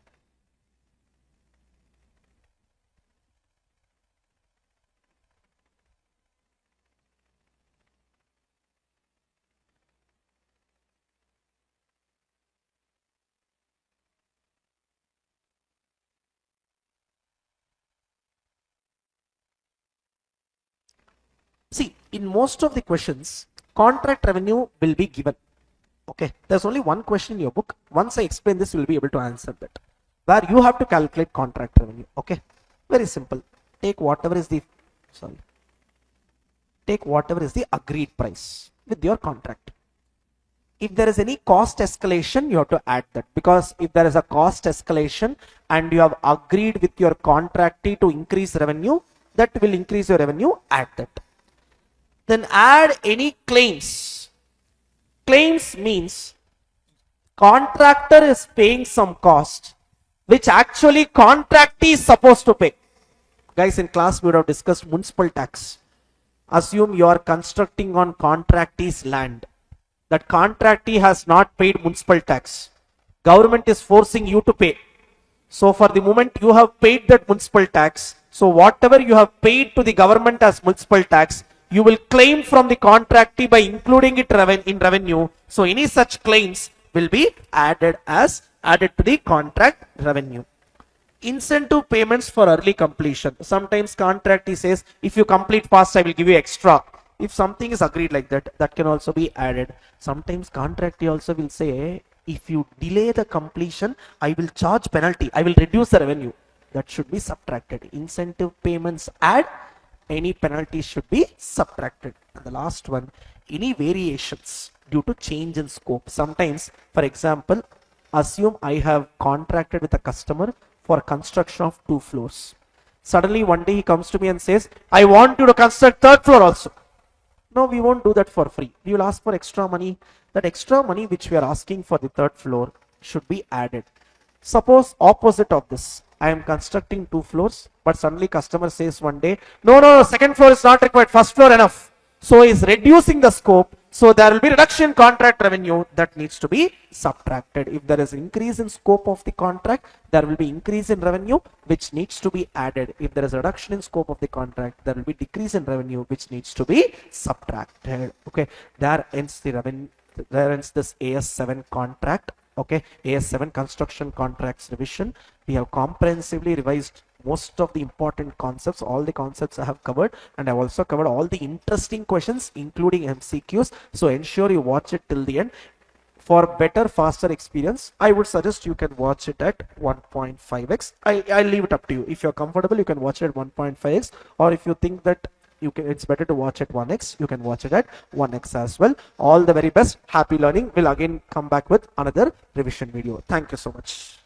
See, in most of the questions, contract revenue will be given. Okay, there's only one question in your book. Once I explain this, you will be able to answer that, where you have to calculate contract revenue. Okay, very simple. Take whatever is the agreed price with your contract. If there is any cost escalation, you have to add that, because if there is a cost escalation and you have agreed with your contractee to increase revenue, that will increase your revenue, add that. Then add any claims. Claims means contractor is paying some cost which actually contractee is supposed to pay. Guys, in class we would have discussed municipal tax. Assume you are constructing on contractee's land. That contractee has not paid municipal tax. Government is forcing you to pay. So for the moment you have paid that municipal tax, so whatever you have paid to the government as municipal tax, you will claim from the contractee by including it in revenue. So any such claims will be added to the contract revenue. Incentive payments for early completion. Sometimes contractee says, if you complete fast, I will give you extra. If something is agreed like that, that can also be added. Sometimes contractee also will say, if you delay the completion, I will charge penalty, I will reduce the revenue. That should be subtracted. Incentive payments add, any penalty should be subtracted. And the last one, any variations due to change in scope. Sometimes, for example, assume I have contracted with a customer for construction of 2 floors. Suddenly one day he comes to me and says, I want you to construct 3rd floor also. No, we won't do that for free. We will ask for extra money. That extra money which we are asking for the 3rd floor should be added. Suppose opposite of this, I am constructing 2 floors, but suddenly customer says one day, no, 2nd floor is not required, 1st floor enough. So is reducing the scope. So there will be reduction in contract revenue, that needs to be subtracted. If there is increase in scope of the contract, there will be increase in revenue which needs to be added. If there is a reduction in scope of the contract, there will be decrease in revenue which needs to be subtracted. Okay, there ends the revenue. There ends this AS7 contract. Okay, AS7 construction contracts revision. We have comprehensively revised most of the important concepts. All the concepts I have covered, and I have also covered all the interesting questions including MCQs. So ensure you watch it till the end. For better, faster experience, I would suggest you can watch it at 1.5x. I'll leave it up to you. If you're comfortable, you can watch it at 1.5x, or if you think that it's better to watch at 1x, you can watch it at 1x as well. All the very best. Happy learning. We'll again come back with another revision video. Thank you so much.